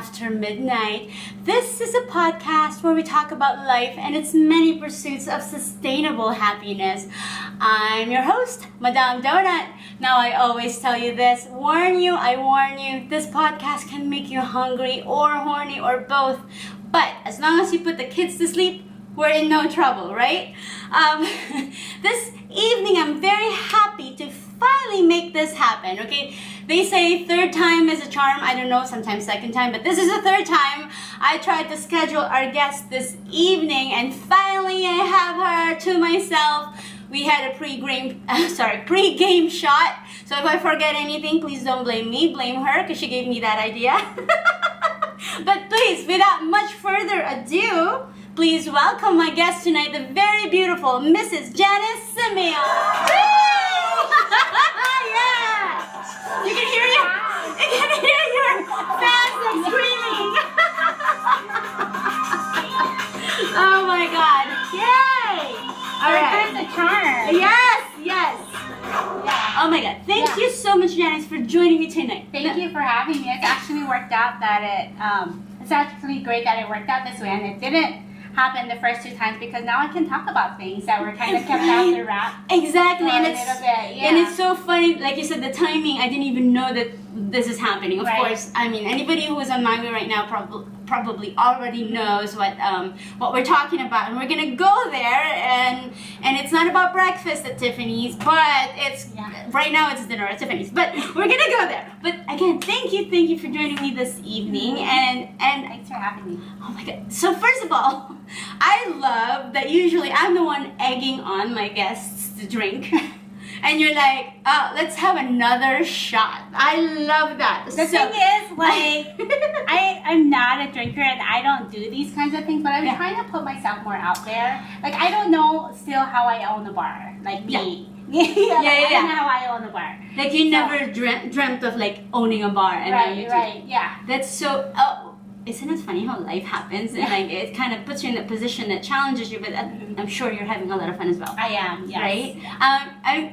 after midnight. This is a podcast where we talk about life and its many pursuits of sustainable happiness. I'm your host, Madame Donut. Now, I always tell you this, I warn you, this podcast can make you hungry or horny or both. But as long as you put the kids to sleep, we're in no trouble, right? This evening, I'm very happy to finally make this happen, okay? They say third time is a charm. I don't know, sometimes second time, but this is the third time I tried to schedule our guest this evening, and finally I have her to myself. We had a pre-game shot. So if I forget anything, please don't blame me, blame her, because she gave me that idea. But please, without much further ado, please welcome my guest tonight, the very beautiful Mrs. Janice Simeon. Yeah! You can hear your fans like screaming. Oh my God! Yay! All right. The charm. Yes. Yeah. Oh my God! Thank you so much, Janice, for joining me tonight. Thank you for having me. It's actually worked out that it's actually great that it worked out this way, and it didn't happen the first two times because now I can talk about things that were kind of kept out the wrap. Exactly, and a little bit, and it's so funny. Like you said, the timing. I didn't even know that this is happening. Of course, I mean anybody who is on Maui right now probably already knows what we're talking about, and we're gonna go there. And it's not about breakfast at Tiffany's, but it's right now it's dinner at Tiffany's. But we're gonna go there. But again, thank you for joining me this evening, and thanks for having me. Oh my God! So first of all, I love that usually I'm the one egging on my guests to drink. And you're like, oh, let's have another shot. I love that. The thing is, like, I'm not a drinker and I don't do these kinds of things, but I'm trying to put myself more out there. Like, I don't know still how I own a bar. Like me. I don't know how I own a bar. Like, you never dreamt of, like, owning a bar. And Right, yeah. That's so... Isn't it funny how life happens and like it kind of puts you in a position that challenges you, but I'm sure you're having a lot of fun as well. I am, yes. Right?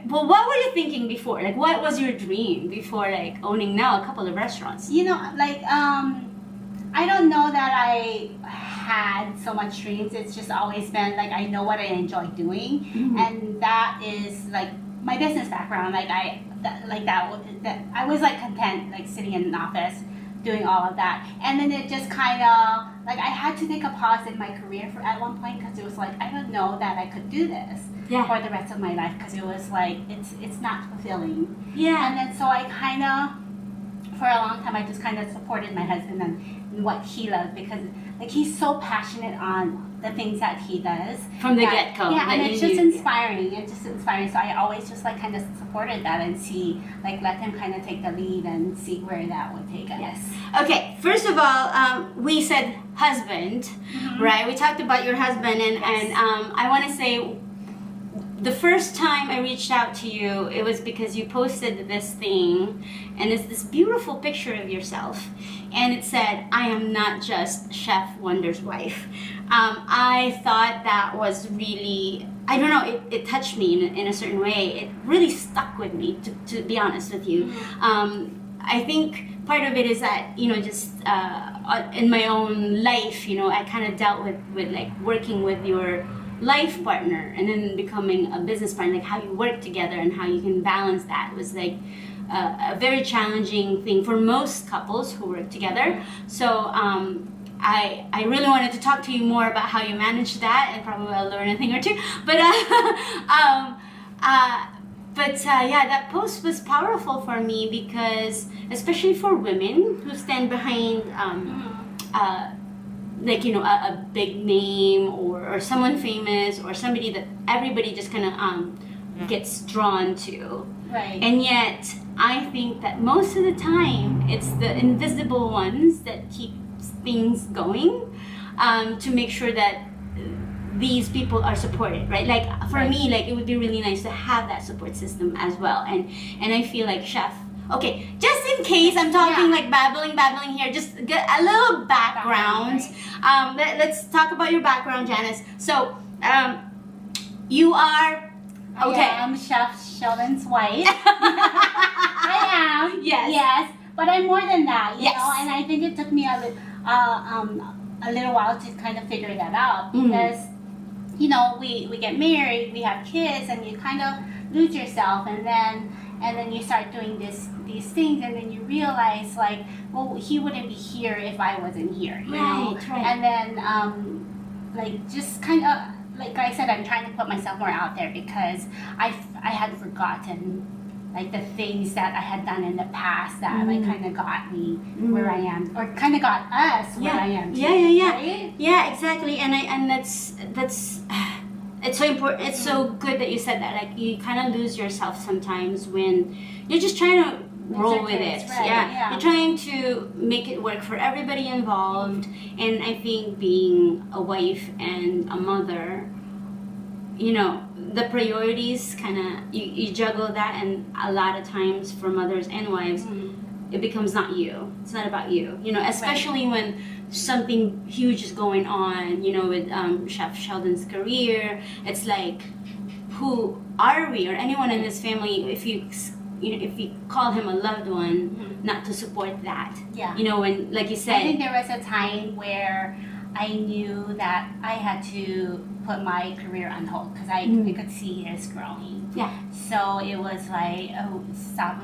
Well, what were you thinking before? Like, what was your dream before like owning now a couple of restaurants? You know, like, I don't know that I had so much dreams. It's just always been like I know what I enjoy doing, and that is like my business background. Like I was like content like sitting in an office doing all of that, and then it just kind of like I had to take a pause in my career at one point because it was like I don't know that I could do this for the rest of my life because it was like it's not fulfilling. And then so I kind of for a long time I just kind of supported my husband and what he loves because like he's so passionate on the things that he does from the get-go. And it's just inspiring. So I always just like kind of supported that and let him kind of take the lead and see where that would take us. Yes. Okay. First of all, we said husband, right? We talked about your husband, and I want to say the first time I reached out to you, it was because you posted this thing, and it's this beautiful picture of yourself, and it said, "I am not just Chef Wonder's wife." I thought that was really, I don't know, it touched me in a certain way. It really stuck with me, to be honest with you. I think part of it is that, just in my own life, I kind of dealt with like working with your life partner and then becoming a business partner, like how you work together and how you can balance that was like a very challenging thing for most couples who work together. So I really wanted to talk to you more about how you manage that, and probably I'll learn a thing or two. But that post was powerful for me because, especially for women who stand behind a big name or someone famous or somebody that everybody just kind of gets drawn to. Right. And yet, I think that most of the time, it's the invisible ones that keep things going to make sure that these people are supported, right? Like for me, like it would be really nice to have that support system as well. And I feel like Chef, okay, just in case I'm talking like babbling here, just get a little background. Let's talk about your background, Janice. So you are okay. I'm Chef Sheldon's wife. I am. Yes. Yes. But I'm more than that, you Yes. know, and I think it took me a little while to kind of figure that out because you know we get married, we have kids, and you kind of lose yourself, and then you start doing these things, and then you realize like, well, he wouldn't be here if I wasn't here, you know? Right. And then like just kind of like I said, I'm trying to put myself more out there because I had forgotten like the things that I had done in the past that like kind of got me where I am, or kind of got us where I am today, right? Yeah, exactly. And that's it's so important. It's so good that you said that. Like you kind of lose yourself sometimes when you're just trying to roll with it. Right, yeah, you're trying to make it work for everybody involved. And I think being a wife and a mother, you know, the priorities kind of you juggle that, and a lot of times for mothers and wives it becomes not you, it's not about you, you know, especially when something huge is going on, you know, with Chef Sheldon's career. It's like, who are we, or anyone in this family, if you call him a loved one, not to support that, you know, when, like you said, I think there was a time where I knew that I had to put my career on hold because I could see his growing. Yeah. So it was like, oh, stop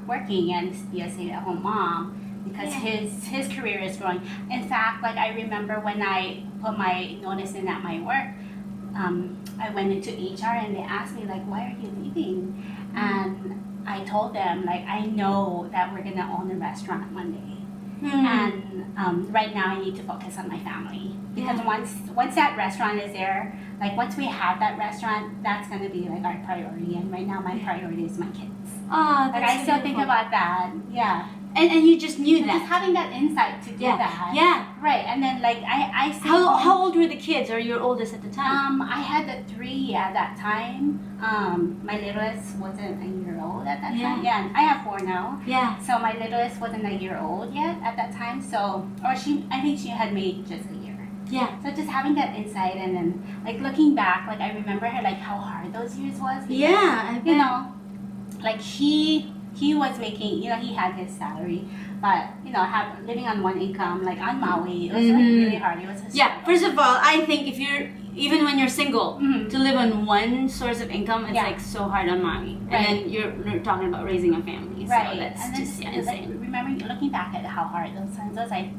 working and be a stay-at-home mom because his career is growing. In fact, like I remember when I put my notice in at my work, I went into HR and they asked me like, why are you leaving? And I told them like, I know that we're gonna own a restaurant one day. And right now I need to focus on my family because once that restaurant is there, like once we have that restaurant, that's going to be like our priority, and right now my priority is my kids. That's I still think about that. And you just knew that, just having that insight to do that. Right. And then like I how old were the kids, or your oldest at the time? I had the 3 at that time. My littlest wasn't a year old at that time. And I have 4 now. So my littlest wasn't a year old yet at that time. So, or I think she had made just a year. So just having that insight, and then like looking back, like I remember her like how hard those years was. Because, you know, like he was making, you know, he had his salary, but you know, living on one income, like on Maui, it was like really hard. It was a struggle. First of all, I think if you're, even when you're single, to live on one source of income, it's like so hard on Maui. And then you're talking about raising a family. So that's and just insane. Like, remembering, looking back at how hard those times was, I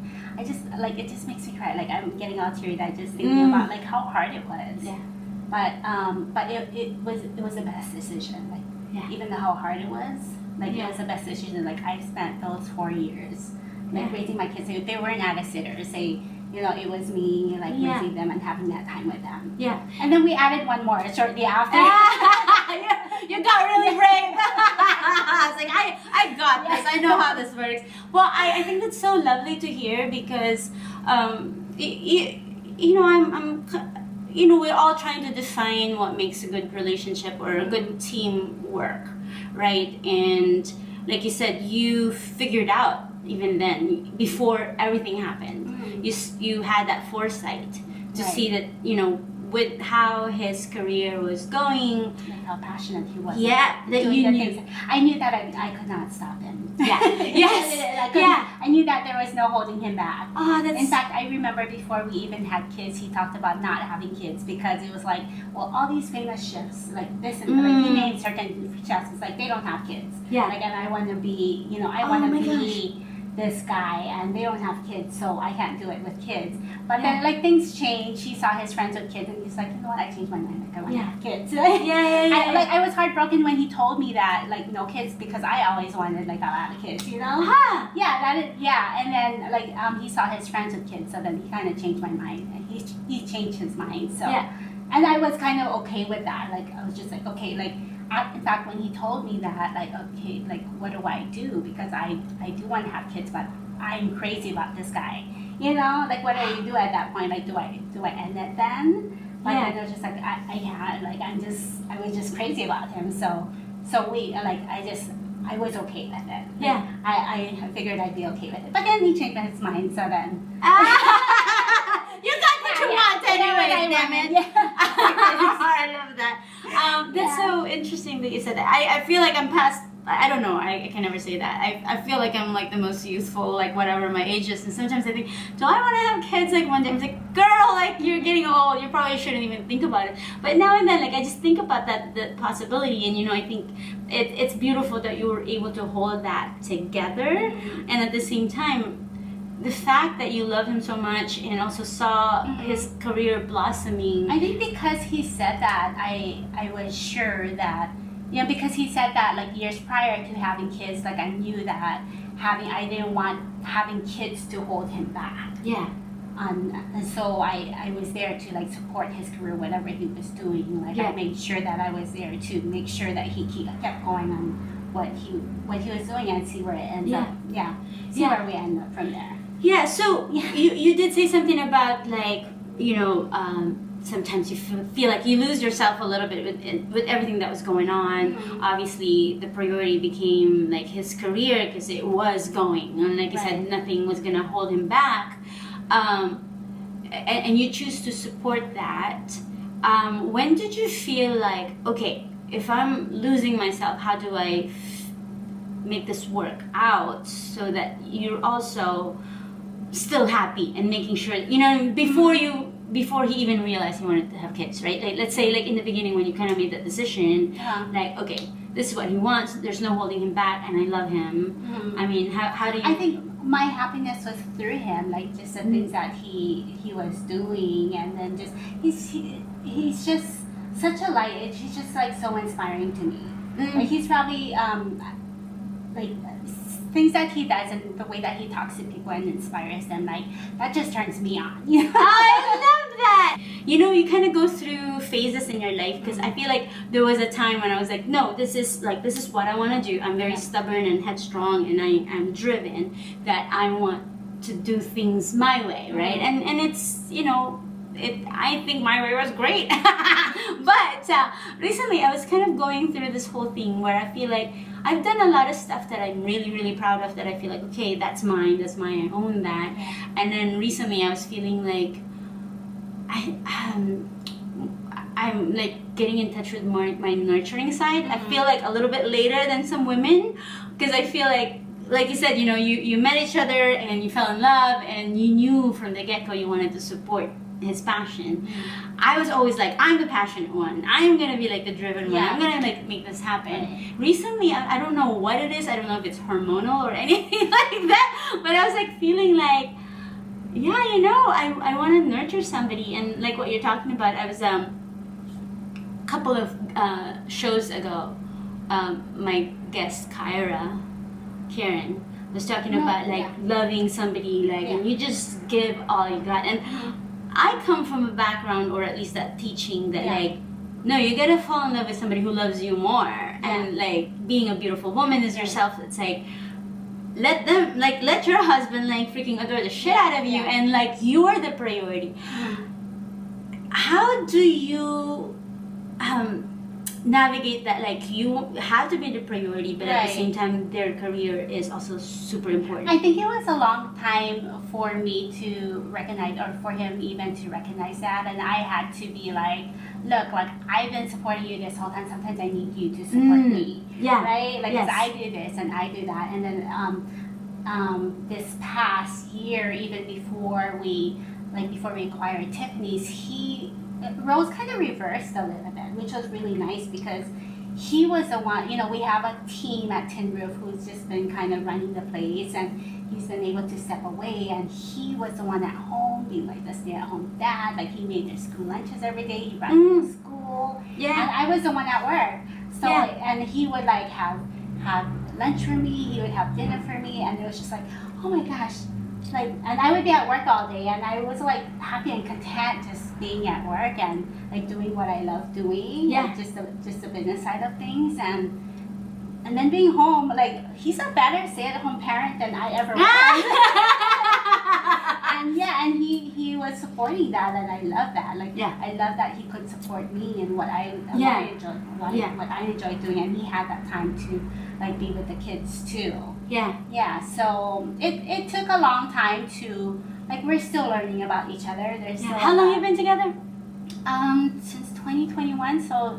just like, it just makes me cry. Like I'm getting all teary-eyed just thinking about like how hard it was. But it was the best decision. Like even though how hard it was, like it was the best decision. Like I spent those 4 years like raising my kids. They weren't at a sitter. You know, it was me like raising them and having that time with them. And then we added one more shortly after. You got really brave. I was like, I got this. I know how this works. Well, I think that's so lovely to hear because, you know, I'm you know, we're all trying to define what makes a good relationship or a good team work, right? And like you said, you figured out even then, before everything happened, you had that foresight to see that, you know, with how his career was going, like how passionate he was. That you knew. Things. I knew that I could not stop him. I knew that there was no holding him back. In fact, I remember before we even had kids, he talked about not having kids because it was like, well, all these famous chefs, like this and like he named certain chefs, it's like they don't have kids. Like, and I want to be, you know, I want to be this guy, and they don't have kids, so I can't do it with kids. But then, like, things change. He saw his friends with kids, and he's like, you know what? I changed my mind. Like, I want to have kids. I was heartbroken when he told me that, like, no kids, because I always wanted like a lot of kids, you know? And then like he saw his friends with kids, so then he kind of changed my mind. And he changed his mind. So, and I was kind of okay with that. Like, I was just like, okay, like. In fact, when he told me that, like, okay, like, what do I do? Because I do want to have kids, but I'm crazy about this guy. You know, like, what do you do at that point? Like, do I end it then? But then it was just like, I was just crazy about him. So we, like, I was okay with it. Like, I figured I'd be okay with it. But then he changed his mind, so then. You got what you want anyway, damn it. I love that. That's so interesting that you said that. I feel like I'm I don't know, I can never say that. I feel like I'm like the most youthful, like whatever my age is, and sometimes I think, do I want to have kids? Like one day I'm like, girl, like you're getting old, you probably shouldn't even think about it. But now and then, like I just think about that possibility, and I think it's beautiful that you were able to hold that together, and at the same time, the fact that you love him so much and also saw his career blossoming. I think because he said that, I was sure that, because he said that like years prior to having kids, like I knew that I didn't want having kids to hold him back. Yeah. And so I was there to like support his career, whatever he was doing. Like I made sure that I was there to make sure that he kept going on what he was doing and see where it ends up. Yeah. See where we end up from there. Yeah, so you did say something about like, sometimes you feel like you lose yourself a little bit with everything that was going on. Obviously, the priority became like his career because it was going. And like you said, nothing was going to hold him back. And you choose to support that. When did you feel like, okay, if I'm losing myself, how do I make this work out so that you're also still happy and making sure, before he even realized he wanted to have kids, right? Like, let's say like in the beginning when you kind of made that decision, like, okay, this is what he wants, there's no holding him back, and I love him. I mean, how do you... I think my happiness was through him, like just the things that he was doing, and then just, he's just such a light, he's just like so inspiring to me. Like he's probably, like things that he does and the way that he talks to people and inspires them, like that just turns me on. I love that. You kind of go through phases in your life, because I feel like there was a time when I was like, no, this is what I want to do. I'm very stubborn and headstrong, and I'm driven that I want to do things my way, right? And it's I think my way was great. But recently I was kind of going through this whole thing where I feel like I've done a lot of stuff that I'm really, really proud of, that I feel like, okay, that's mine, I own that. And then recently I was feeling like I'm like getting in touch with more my nurturing side. I feel like a little bit later than some women, because I feel like you said, you met each other and you fell in love, and you knew from the get-go you wanted to support his passion. I was always like, I'm the passionate one. I'm gonna be like the driven one. I'm gonna like make this happen. Recently, I don't know what it is. I don't know if it's hormonal or anything like that. But I was like feeling like, I want to nurture somebody. And like what you're talking about, I was a couple of shows ago. My guest Karen was talking about like loving somebody, like, and you just give all you got. And I come from a background, or at least that teaching, that like, no, you gotta fall in love with somebody who loves you more. And like being a beautiful woman is yourself. It's like, let your husband like freaking adore the shit out of you, and like you're the priority. How do you navigate that? Like, you have to be the priority, but at the same time their career is also super important. I think it was a long time for me to recognize, or for him even to recognize that, and I had to be like, look, like I've been supporting you this whole time, sometimes I need you to support me, right? Like, 'cause I do this and I do that. And then this past year, even before we acquired Tiffany's, roles kind of reversed a little bit, which was really nice, because he was the one, we have a team at Tin Roof who's just been kind of running the place, and he's been able to step away, and he was the one at home being like the stay-at-home dad. Like, he made their school lunches every day, he brought them to school, and I was the one at work. So and he would like have lunch for me, he would have dinner for me, and it was just like, oh my gosh. Like, and I would be at work all day, and I was like happy and content just being at work and like doing what I love doing, like just the business side of things, and then being home. Like, he's a better stay-at-home parent than I ever was. and he was supporting that, and I love that. Like, I love that he could support me and what I enjoy doing, and he had that time to like be with the kids too. So it took a long time to, like, we're still learning about each other. There's still How long have you been together? Since 2021, so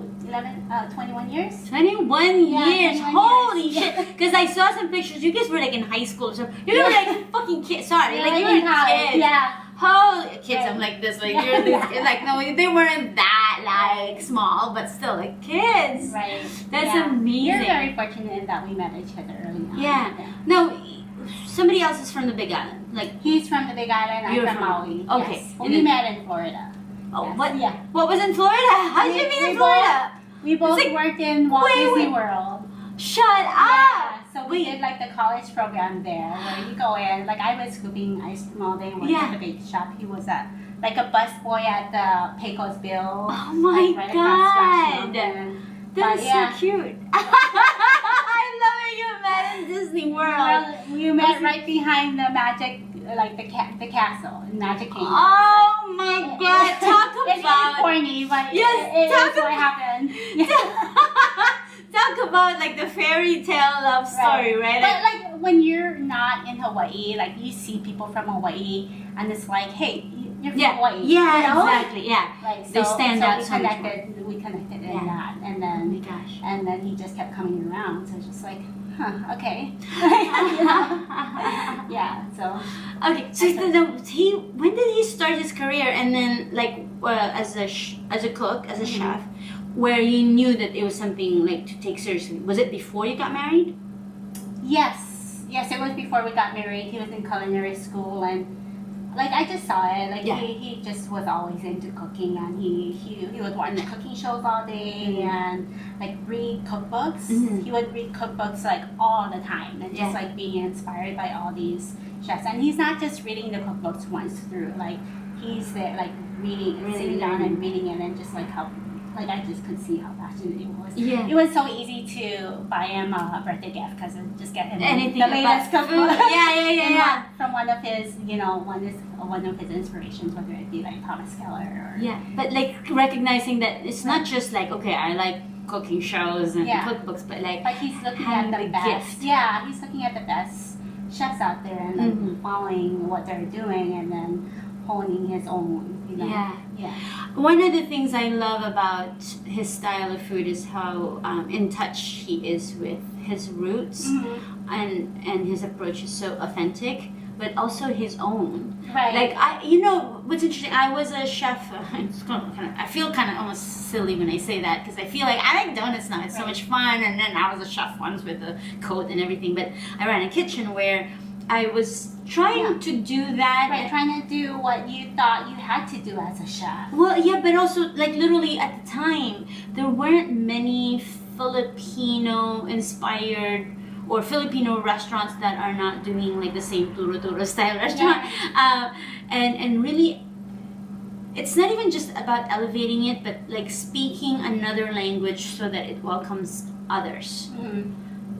21 years. 21 Yeah, years. 21 Holy years. shit. Because I saw some pictures. You guys were like in high school. So you were like fucking kids. Sorry. Yeah, Like you in were college, kids. yeah. Holy kids. Right. I'm like this. Like you're this kid. Like no, they weren't that like small, but still like kids. Right. That's Yeah. amazing. You're very fortunate that we met each other early on. Yeah. No, somebody else is from the Big Island. Like He's from the Big Island. I'm You're from from- Maui. okay. Yes. And We then- met in Florida. oh, Yes. what? Yeah. What was in Florida? How did you meet in Florida? We both like- worked in Walt wait, Disney wait. World. Shut Yeah. up. So we did like the college program there where you go in. Like I was scooping ice cream all day, working Yeah. at the bake shop. He was like a bus boy at the Pecos Bill. Oh my like, right across god. Junction. That is yeah. so cute. I love it. You met in Disney World. Well, we met right behind the magic, like the castle in Magic Kingdom. Oh my god. Talk It's about corny, but Yes, it talk is what about- happened. talk about like the fairy tale love story, right? But like when you're not in Hawaii, like you see people from Hawaii, and it's like, hey, you're from yeah, Hawaii. yeah, you know? exactly, yeah. Like, They stand so out we so much connected. We connected in Yeah. that, and Oh my then gosh. and then he just kept coming around. So it's just like, huh, okay. Yeah. So Okay, so when did he start his career, and then like as a cook, as a Mhm. chef, where you knew that it was something like to take seriously? Was it before you got married? yes, it was before we got married. He was in culinary school, and like I just saw it. Like Yeah. he just was always into cooking, and he would watch cooking shows all day Mhm. and like read cookbooks. Mhm. He would read cookbooks like all the time, and just Yeah. like being inspired by all these chefs. And he's not just reading the cookbooks once through. Like he's there, like reading, Really sitting down learning. and reading it, and just like how. Like I just could see how passionate he was. Yeah. It was so easy to buy him a birthday gift because it just get him Anything the latest about food. cookbook. Yeah. From one of his, one of his inspirations, whether it be like Thomas Keller or Yeah, but like recognizing that it's not just like, okay, I like cooking shows and Yeah. cookbooks, but like Like he's looking having at the the best. gift. Yeah, he's looking at the best chefs out there and like, Mhm. following what they're doing and then honing his own. Yeah. Yeah. One of the things I love about his style of food is how in touch he is with his roots, Mm-hmm. and his approach is so authentic, but also his own. Right. Like what's interesting? I was a chef. I feel kind of almost silly when I say that because I feel like I like donuts now. It's so Right. much fun, and then I was a chef once with a coat and everything. But I ran a kitchen where I was trying Yeah. to do that. Right, trying to do what you thought you had to do as a chef. Well, yeah, but also like literally at the time, there weren't many Filipino inspired or Filipino restaurants that are not doing like the same turo style restaurant. And really, it's not even just about elevating it, but like speaking another language so that it welcomes others. Mm-hmm.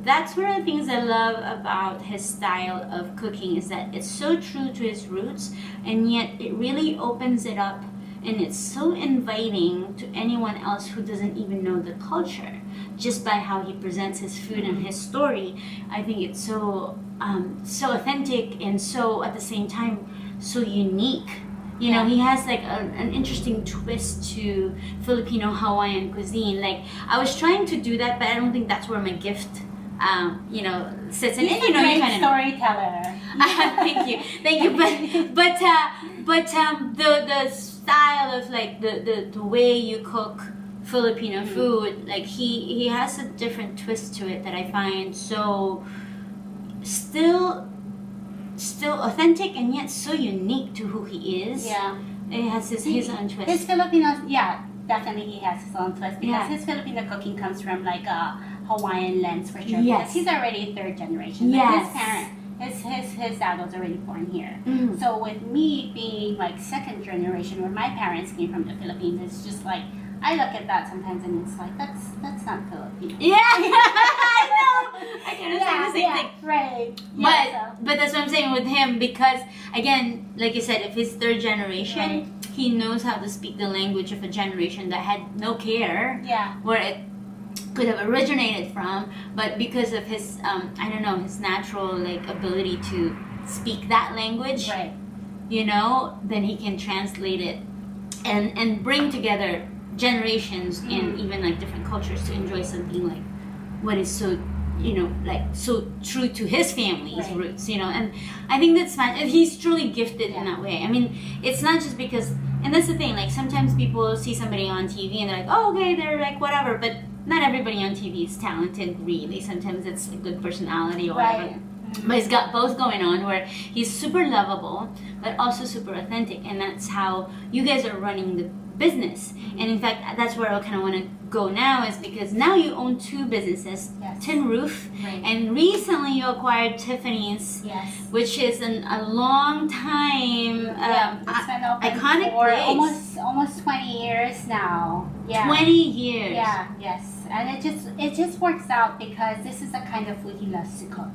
That's one of the things I love about his style of cooking is that it's so true to his roots, and yet it really opens it up, and it's so inviting to anyone else who doesn't even know the culture just by how he presents his food and his story. I think it's so authentic and so at the same time so unique. You know, he has like an interesting twist to Filipino Hawaiian cuisine. Like I was trying to do that, but I don't think that's where my gift sits. And He's you a know, you great kind of know. storyteller. Thank you. But the style of like the way you cook Filipino food, like he has a different twist to it that I find so still authentic and yet so unique to who he is. Yeah. It has his own twist. His Filipino, definitely he has his own twist because Yeah. his Filipino cooking comes from like a Hawaiian lens for sure. Yes. Because he's already third generation. Like, Yes. his parent, his dad was already born here. Mhm. So with me being like second generation, where my parents came from the Philippines, it's just like I look at that sometimes and it's like that's not Filipino. Yeah, I know. I kind of say the same thing. Right. But that's what I'm saying with him because again, like you said, if he's third generation, he knows how to speak the language of a generation that had no care Yeah. where it could have originated from, but because of his his natural like ability to speak that language, Right. then he can translate it and bring together generations and even like different cultures to enjoy something like what is so, like so true to his family's roots, and I think that's fine. And he's truly gifted in that way. I mean, it's not just because, and that's the thing, like sometimes people see somebody on TV and they're like, oh, okay, they're like whatever, but not everybody on TV is talented, really. Sometimes it's a good personality or whatever. But he's got both going on, where he's super lovable but also super authentic, and that's how you guys are running the business. And in fact, that's where I kind of want to go now, is because now you own two businesses, Tin Roof, and recently you acquired Tiffany's, which is a long time it's been open iconic for place. almost 20 years now. 20 years. And it just works out because this is the kind of food he loves to cook.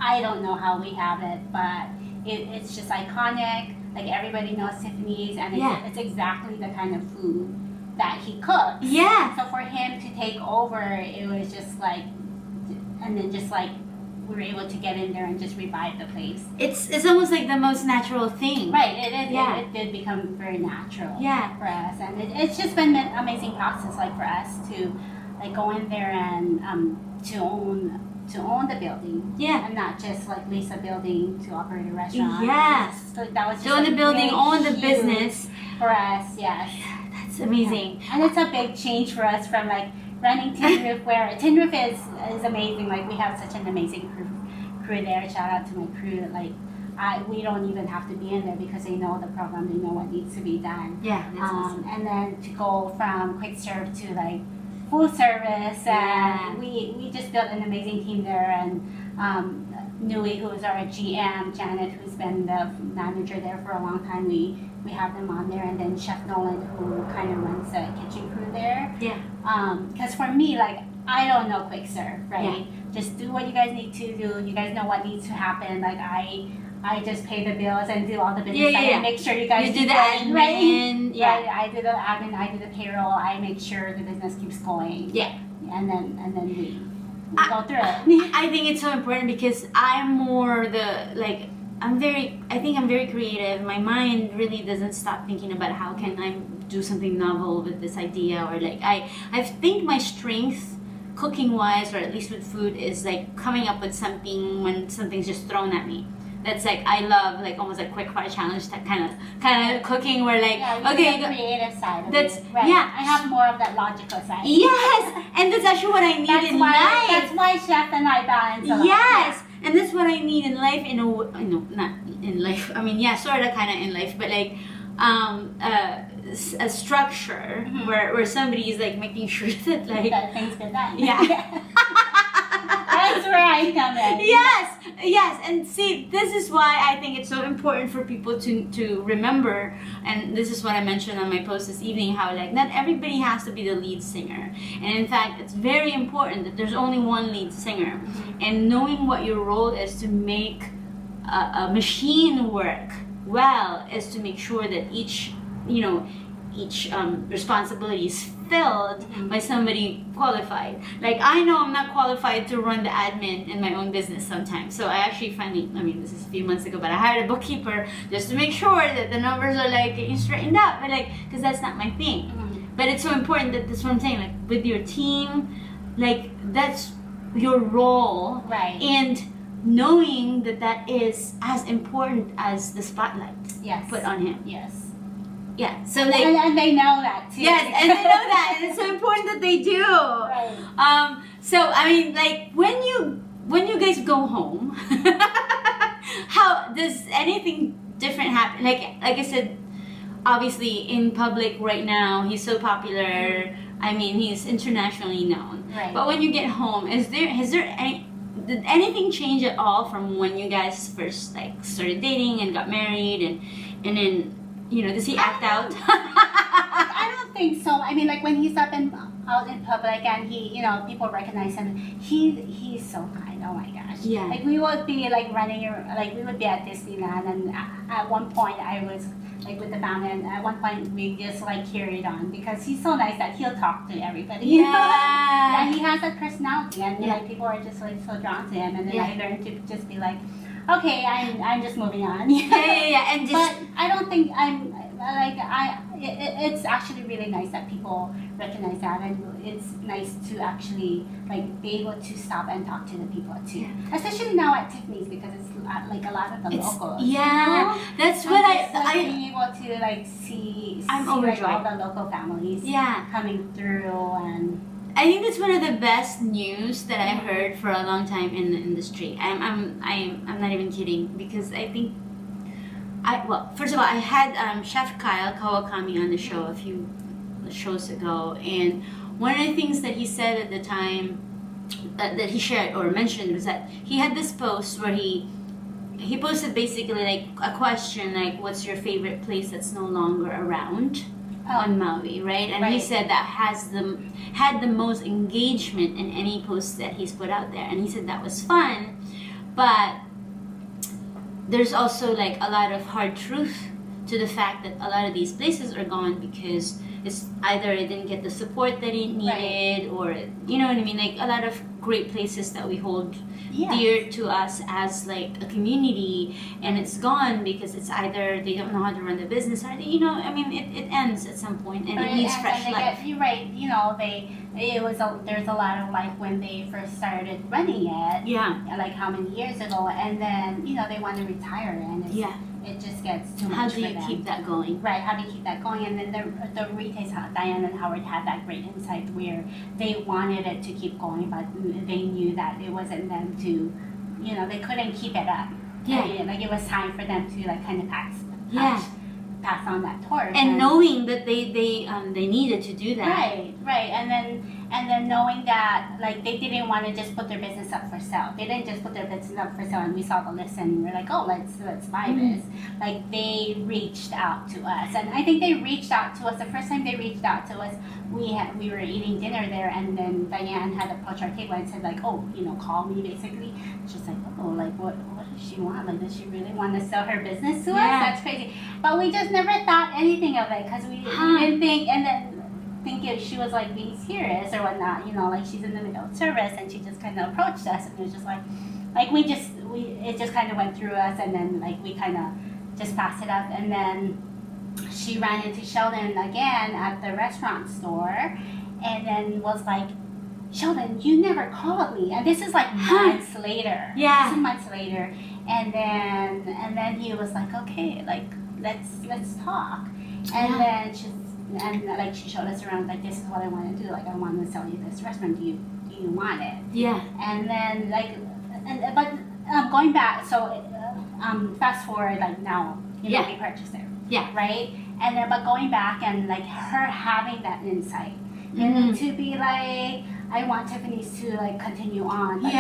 I don't know how we have it, but it's just iconic. Like everybody knows Tiffany's, and it's exactly the kind of food that he cooks. So for him to take over, it was just like, and then just like we were able to get in there and just revive the place. It's almost like the most natural thing. It did become very natural for us, and it's just been an amazing process, like for us to like go in there and to own the building, and not just like lease a building to operate a restaurant. So that was just own the building, own the business for us. That's amazing. And it's a big change for us from like running Tin Roof, where Tin Roof is amazing. Like we have such an amazing crew there. Shout out to my crew. Like we don't even have to be in there because they know the program, they know what needs to be done. That's awesome. And then to go from quick serve to like full service, and we just built an amazing team there. And Nui, who is our GM, Janet, who's been the manager there for a long time, we have them on there, and then Chef Nolan, who kind of runs the kitchen crew there. Because for me, like, I don't know quick serve, right? Just do what you guys need to do. You guys know what needs to happen. Like I just pay the bills and do all the business side and make sure you guys do the admin. I do the admin, I do the payroll, I make sure the business keeps going. And then we go through it. I think it's so important because I'm more I'm very creative. My mind really doesn't stop thinking about how can I do something novel with this idea, or like I think my strength cooking wise, or at least with food, is like coming up with something when something's just thrown at me. That's like, I love like almost like quick fire challenge, that kind of cooking where like, the creative side of it. I have more of that logical side. And that's actually what I need in life. That's why Chef and I balance a lot. And that's what I need in life, not in life, I mean, sort of kind of in life, but like a structure where somebody is like making sure that like that things get done. That's where I come in. Yes, and see, this is why I think it's so important for people to remember, and this is what I mentioned on my post this evening, how like not everybody has to be the lead singer, and in fact it's very important that there's only one lead singer, and knowing what your role is to make a machine work well is to make sure that each responsibility is filled by somebody qualified. Like I know I'm not qualified to run the admin in my own business sometimes. So I actually this is a few months ago, but I hired a bookkeeper just to make sure that the numbers are like getting straightened out, but like, because that's not my thing. But it's so important that that's what I'm saying, like with your team, like that's your role. And knowing that is as important as the spotlight put on him. So like, and they know that too. And they know that, and it's so important that they do. So I mean, like when you guys go home, how does anything different happen? Like I said, obviously in public right now, he's so popular. I mean, he's internationally known. But when you get home, did anything change at all from when you guys first like started dating and got married, and then does he act out? I don't think so. I mean, like when he's out in public and he, people recognize him, he's so kind. Oh my gosh. Like we would be like we would be at Disneyland, and at one point I was like with the family, and at one point we just like carried on because he's so nice that he'll talk to everybody. He has that personality, and like people are just like so drawn to him, and then I learned to just be like, okay, I'm just moving on. And just, but I don't think I'm like it's actually really nice that people recognize that, and it's nice to actually like be able to stop and talk to the people too. Especially now at Tiffany's, because it's like a lot of the locals. Yeah, that's what being able to like see I'm like overjoyed. all the local families coming through, and I think that's one of the best news that I heard for a long time in the industry. I'm not even kidding, because I think first of all, I had Chef Kyle Kawakami on the show a few shows ago, and one of the things that he said at the time that he shared or mentioned was that he had this post where he posted basically like a question like, what's your favorite place that's no longer around on Maui, right? And he said that had the most engagement in any post that he's put out there, and he said that was fun, but there's also like a lot of hard truth to the fact that a lot of these places are gone because it's either it didn't get the support that it needed, or you know what I mean, like a lot of great places that we hold dear to us as like a community, and it's gone because it's either they don't know how to run the business, or you know, I mean, it ends at some point and it needs fresh life. You're right, you know, there's a lot of like when they first started running it, like how many years ago, and then you know they want to retire, and it just gets too much. How do you keep that going? Right, how do you keep that going? And then the retail, Diane and Howard had that great insight where they wanted it to keep going, but they knew that it wasn't them to, you know, they couldn't keep it up. Like it was time for them to like kind of pass on that torch. And knowing that they needed to do that. Right, and then knowing that like they didn't want to just put their business up for sale. They didn't just put their business up for sale and we saw the list and we're like, oh, let's buy this. Like they reached out to us, and I think they reached out to us the first time they reached out to us. We were eating dinner there, and then Diane had approached our table and said like, oh, you know, call me basically. She's like, oh, like what does she want? Like, does she really want to sell her business to us? That's crazy. But we just never thought anything of it because we didn't think, and then think if she was like being serious or whatnot, you know, like she's in the middle of service, and she just kind of approached us, and it was just like it just kind of went through us, and then like we kind of just passed it up, and then she ran into Sheldon again at the restaurant store, and then was like, Sheldon, you never called me, and this is like months later. This is months later, and then he was like, okay, like let's talk, and then she showed us around, like, this is what I want to do, like I want to sell you this restaurant. Do you want it? And then but going back, so fast forward, like now, you know, we purchased it. Right? And then, but going back and like her having that insight, and then to be like, I want Tiffany's to like continue on. Like,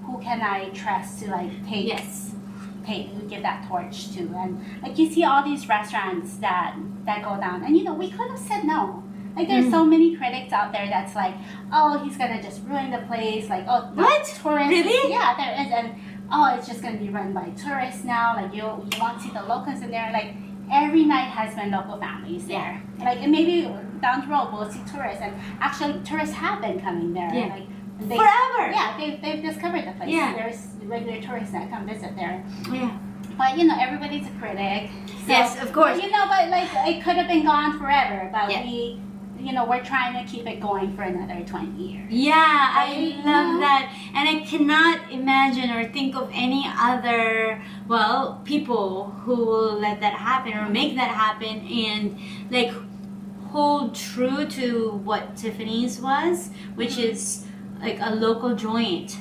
who can I trust to like give that torch to? And like you see all these restaurants that go down, and you know, we could have said no. Like there's so many critics out there that's like, oh, he's gonna just ruin the place. Like, oh, what? Tourists? Really? Yeah, there is, and oh, it's just gonna be run by tourists now. Like you won't see the locals in there. Like every night has been local families there. Like, and maybe down the road we'll see tourists, and actually tourists have been coming there. Like forever. Yeah, they've discovered the place. There's regular tourists that come visit there. But you know, everybody's a critic. So, yes, of course. You know, but like it could have been gone forever. But we, you know, we're trying to keep it going for another 20 years. I love that, and I cannot imagine or think of any other people who will let that happen or make that happen and like hold true to what Tiffany's was, which is like a local joint,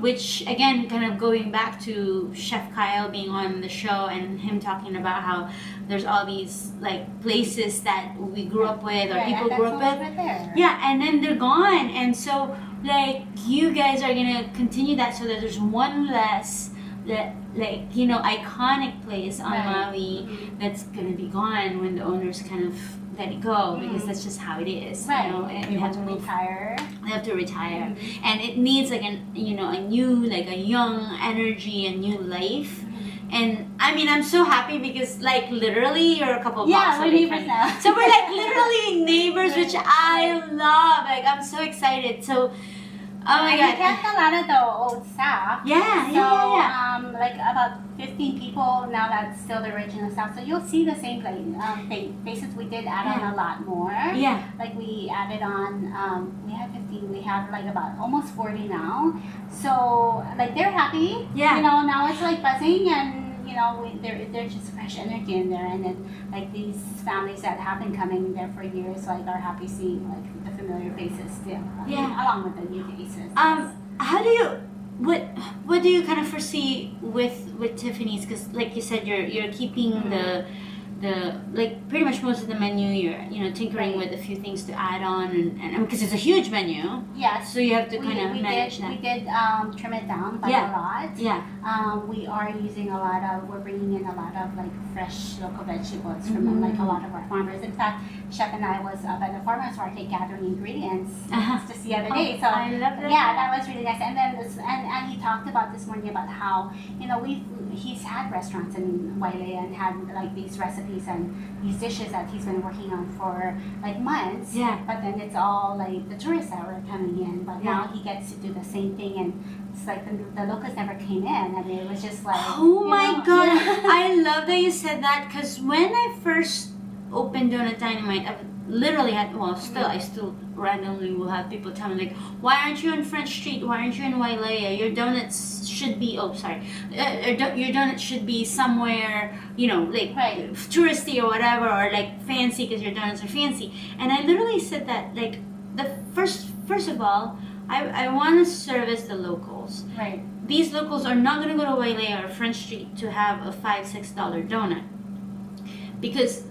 which again, kind of going back to Chef Kyle being on the show and him talking about how there's all these like places that we grew up with or people grew up with. And then they're gone. And so like you guys are gonna continue that so that there's one less like, you know, iconic place on Maui that's gonna be gone when the owners kind of let it go, because that's just how it is. You know, and they have to retire. They have to retire, and it needs like a new, like a young energy, a new life. And I mean, I'm so happy because like literally you're a couple blocks away. We're neighbors now. So we're like literally neighbors, which I love. Like I'm so excited. So Oh my We god. kept a lot of the old staff. Yeah, So, yeah. like about 15 people now. That's still the original staff. So you'll see the same faces. We did add on a lot more. Yeah. Like we added on. We had 15. We have like about almost 40 now. So like they're happy. Yeah. You know, now it's like buzzing and. You know, they're just fresh energy in there, and then like these families that have been coming there for years, like are happy seeing like the familiar faces still, along with the new faces. How do you, what do you kind of foresee with Tiffany's? Because like you said, you're keeping the like pretty much most of the menu. You're tinkering with a few things to add on, and because it's a huge menu. Yes. So you have to kind of manage that. We did trim it down by a lot. Yeah. We are using we're bringing in a lot of like fresh local vegetables from like a lot of our farmers. In fact, Chef and I was up at the farmer's market gathering ingredients just the other day. So I love that. yeah, that was really nice. And then and he talked about this morning about how he's had restaurants in Wailea and had like these recipes and these dishes that he's been working on for like months. Yeah. But then it's all like the tourists that were coming in. But now he gets to do the same thing, and it's like the locals never came in. I mean, it was just like. Oh my god! I love that you said that, because when I first opened Donut Dynamite, I literally had, I still randomly will have people tell me like, why aren't you on French Street? Why aren't you in Wailea? Your donuts should be, your donuts should be somewhere, like touristy or whatever, or like fancy because your donuts are fancy. And I literally said that, like, the first of all, I want to service the locals. Right. These locals are not going to go to Wailea or French Street to have a $5-6 donut, because,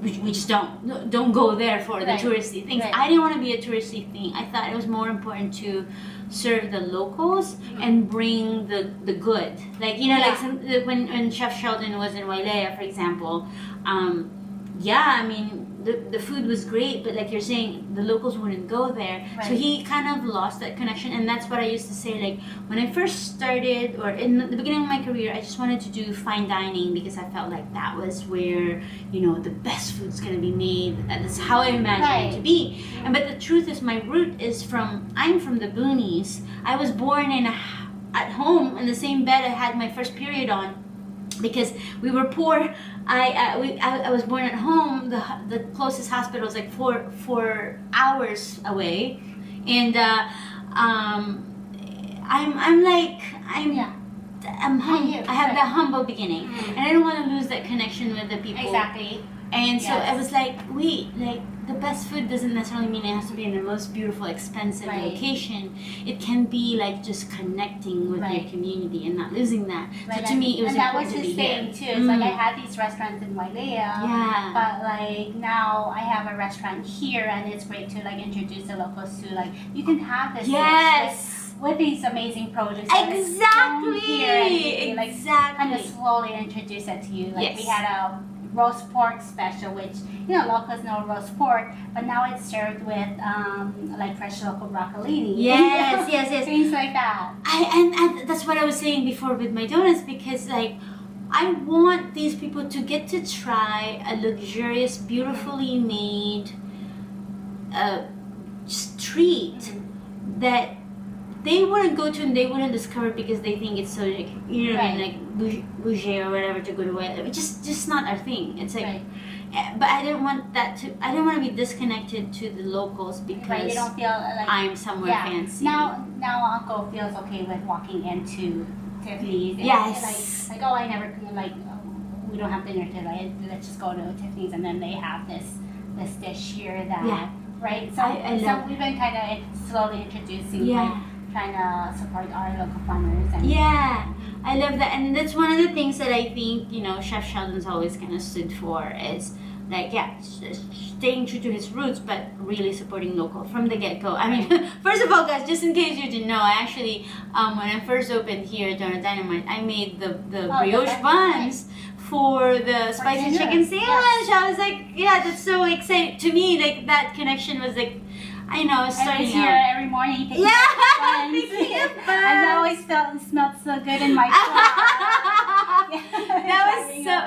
we just don't go there for the touristy things. I didn't want to be a touristy thing. I thought it was more important to serve the locals and bring the good. Like, like when Chef Sheldon was in Wailea, for example, I mean, the food was great, but like you're saying, the locals wouldn't go there. So he kind of lost that connection, and that's what I used to say. Like, when I first started, or in the beginning of my career, I just wanted to do fine dining because I felt like that was where, the best food's gonna be made. That's how I imagined it to be. But the truth is, my root is I'm from the boonies. I was born at home in the same bed I had my first period on, because we were poor. I was born at home. The closest hospital was like four hours away, and I'm humble. I have the humble beginning, and I don't want to lose that connection with the people. Exactly. And so I was like, the best food doesn't necessarily mean it has to be in the most beautiful, expensive location. It can be like just connecting with your community and not losing that. So to me, it was important to be here. And that was his thing too. It's like I had these restaurants in Wailea, but like now I have a restaurant here, and it's great to like introduce the locals to like, you can have this dish with these amazing produce. Exactly. Here, and like kind of slowly introduce it to you. Like we had a roast pork special, which locals know roast pork, but now it's served with like fresh local broccolini. Yes. Things like that. And that's what I was saying before with my donuts, because like I want these people to get to try a luxurious, beautifully made treat that they wouldn't go to and they wouldn't discover because they think it's so like, like bougie or whatever to go to it. It's just not our thing. It's like, but I didn't want to be disconnected to the locals because you don't feel like I'm somewhere fancy. Now Uncle feels okay with walking into Tiffany's. Yes. Like I never we don't have dinner today. Let's just go to Tiffany's, and then they have this dish here that right. So we've been kind of slowly introducing. Trying to support our local farmers. And I love that, and that's one of the things that I think Chef Sheldon's always kind of stood for, is like staying true to his roots, but really supporting local from the get-go. I mean, first of all, guys, just in case you didn't know, I actually when I first opened here at Donut Dynamite, I made the brioche buns for the spicy chicken sandwich. I was like, that's so exciting to me. Like, that connection was like, I know, starting here every morning. Picking up buns. And I always smelled so good in my car. That was so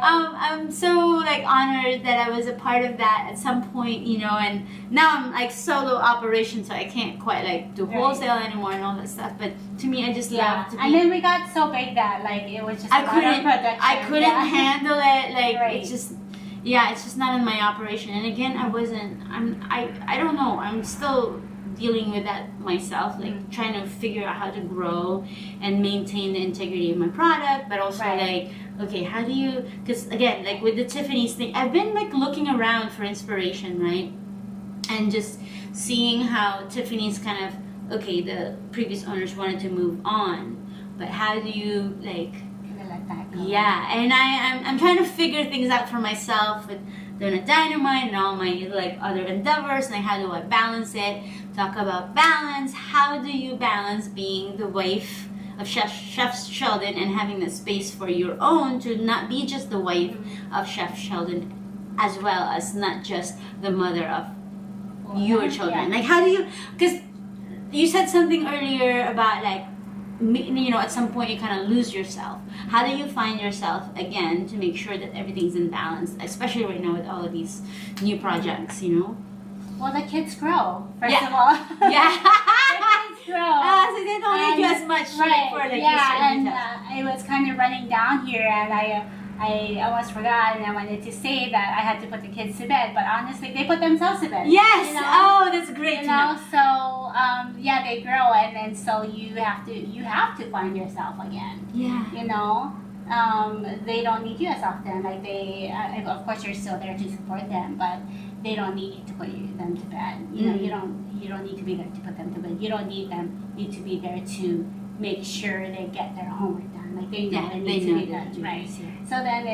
I'm so like honored that I was a part of that at some point, you know, and now I'm like solo operation, so I can't quite like do wholesale anymore and all that stuff. But to me, I just love to be. And then we got so big that like it was just I couldn't yeah. handle it. Like Right. it's just. Yeah, it's just not in my operation. And again, I don't know. I'm still dealing with that myself, like trying to figure out how to grow and maintain the integrity of my product, but also like, okay, how do you, because again, like with the Tiffany's thing, I've been like looking around for inspiration, right? And just seeing how Tiffany's kind of, okay, the previous owners wanted to move on, but how do you like, yeah, and I'm trying to figure things out for myself with Donut Dynamite and all my like other endeavors, and like how do I balance it? Talk about balance. How do you balance being the wife of Chef Sheldon and having the space for your own to not be just the wife of Chef Sheldon, as well as not just the mother of your children? Like how do you? Because you said something earlier about like, you know, at some point you kind of lose yourself. How do you find yourself again to make sure that everything's in balance, especially right now with all of these new projects, you know? Well, the kids grow, first of all. Yeah. The kids grow. So they don't need you as much like, for like and it was kind of running down here, and I almost forgot, and I wanted to say that I had to put the kids to bed, but honestly, they put themselves to bed. Yes. You know? Oh, that's great. You know, so yeah, they grow, and then so you have to find yourself again. Yeah. You know, they don't need you as often. Like they, of course, you're still there to support them, but they don't need you to put them to bed. You know, you don't need to be there to put them to bed. You don't need to be there to make sure they get their homework done. Like they know it needs to be done, right? So then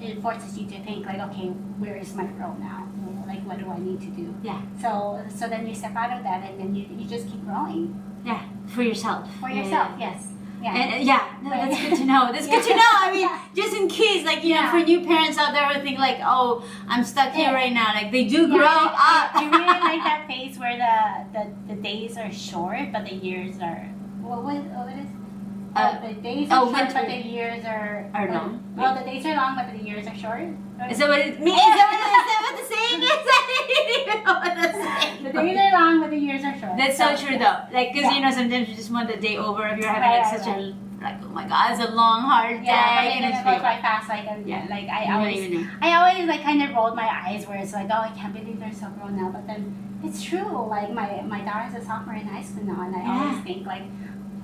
it forces you to think like, okay, where is my role now? Like, what do I need to do? Yeah. So then you step out of that, and then you just keep growing. Yeah, for yourself. For yourself, yes. Yeah. And no, that's good to know. That's good to know. I mean, just in case, like, you know, for new parents out there who think like, oh, I'm stuck here right now. Like, they do grow up. I really like that phase where the days are short, but the years are, what is the days are short, but the years are long. Well, the days are long, but the years are short. Is that what it means? Is that what the saying is? I didn't even know what the saying The days are long, but the years are short. That's so true, though. Like, because, you know, sometimes you just want the day over if you're having like such a, like, oh my God, it's a long, hard day. Yeah, and it goes by fast. Like, and, like I always like kind of rolled my eyes where it's like, oh, I can't believe they're so grown now. But then it's true. Like, my daughter's a sophomore in high school now, and I always think, like,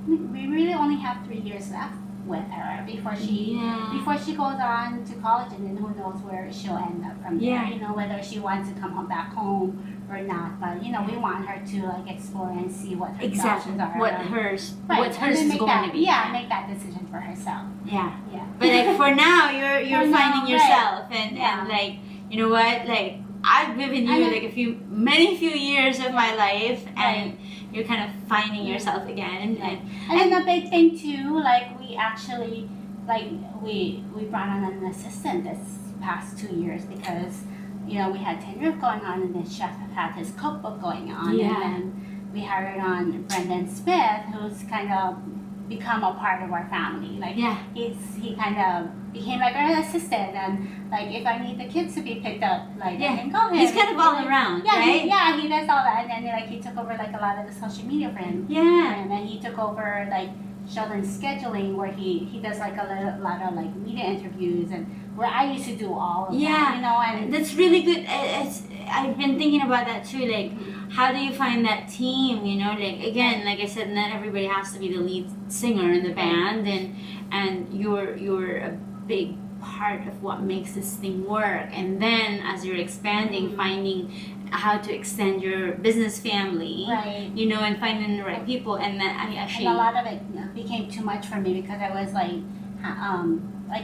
we really only have 3 years left with her before she goes on to college, and then who knows where she'll end up from there. You know, whether she wants to come back home or not. But you know, we want her to like explore and see what her options are. What hers is going to be. Yeah, make that decision for herself. Yeah. Yeah. But like for now, you're finding yourself, and like, you know what, like I've given you like many few years of my life, and you're kind of finding yourself again. And then a big thing too, like we actually, like we brought on an assistant this past 2 years because, you know, we had tenure going on, and the chef had his cookbook going on, and then we hired on Brendan Smith, who's kind of become a part of our family. Like he kind of became like our assistant, and like if I need the kids to be picked up, like I can call him. He's kind of all around, right? He does all that, and then like he took over like a lot of the social media for him. And then he took over like Sheldon's scheduling, where he does like a lot of like media interviews, and where I used to do all of that, you know, and that's really good. I've been thinking about that too, like how do you find that team, you know, like again, like I said, not everybody has to be the lead singer in the band, and you're a big part of what makes this thing work. And then as you're expanding, finding how to extend your business family, you know, and finding the right people. And then I actually, and a lot of it became too much for me because I was like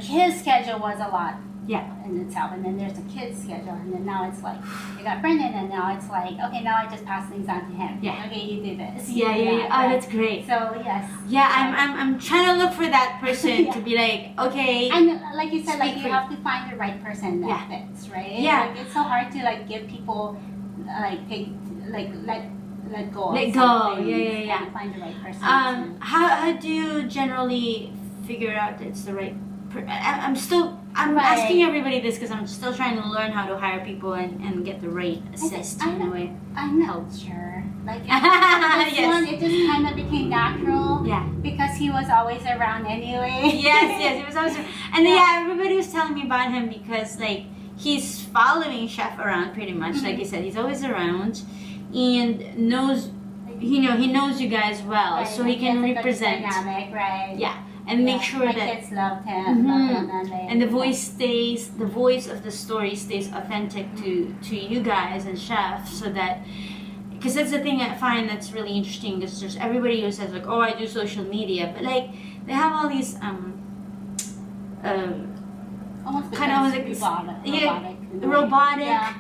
his schedule was a lot in itself, and then there's a kid's schedule, and then now it's like I got Brendan, and now it's like, okay, now I just pass things on to him. Okay, you do this. Oh, that's great. So yes. I'm trying to look for that person to be like, okay. And like you said, like you have to find the right person that fits, right? Like, it's so hard to like give people let go. Let go. And find the right person. How do you generally figure out that it's the right? I'm still I'm Right. asking everybody this because I'm still trying to learn how to hire people and get the right assist in a way. I'm not sure. Like, this Yes. one, it just kind of became natural. Yeah. Because he was always around anyway. Yes, he was always, and yeah, everybody was telling me about him because like he's following Chef around pretty much, like you said, he's always around, and knows, he knows you guys well, Right, so he can like, represent, dynamic, right? yeah, and make sure my that. kids loved him, And the voice of the story stays authentic to you guys and Chef, so that, because that's the thing I find that's really interesting, because there's everybody who says like, oh, I do social media, but like they have all these almost kind of like robotic Yeah.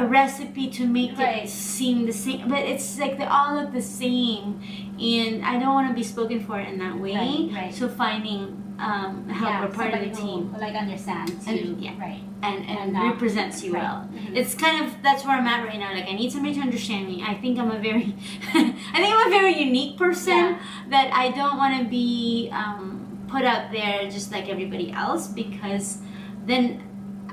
a recipe to make Right. it seem the same, but it's like they all look the same, and I don't want to be spoken for in that way. Right. So finding help or part of the team who, like, understands you, and, yeah. right? and And, represents you right. well. Mhm. It's kind of, that's where I'm at right now. Like I need somebody to understand me. I think I'm a very I'm a very unique person, Yeah. that I don't want to be put out there just like everybody else, because then,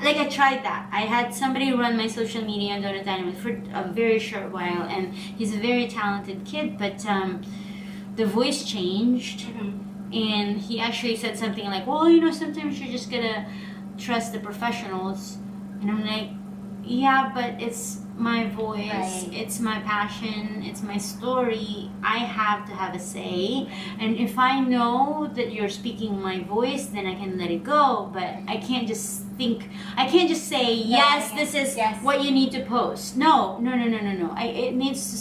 like, I tried that. I had somebody run my social media on Donut Dynamite for a very short while, and he's a very talented kid, but the voice changed, and he actually said something like, well, sometimes you're just gonna trust the professionals. And I'm like, yeah, but it's my voice, Right. it's my passion, it's my story. I have to have a say, and if I know that you're speaking my voice, then I can let it go. But I can't just say, yes, this is Yes. what you need to post. No. It needs to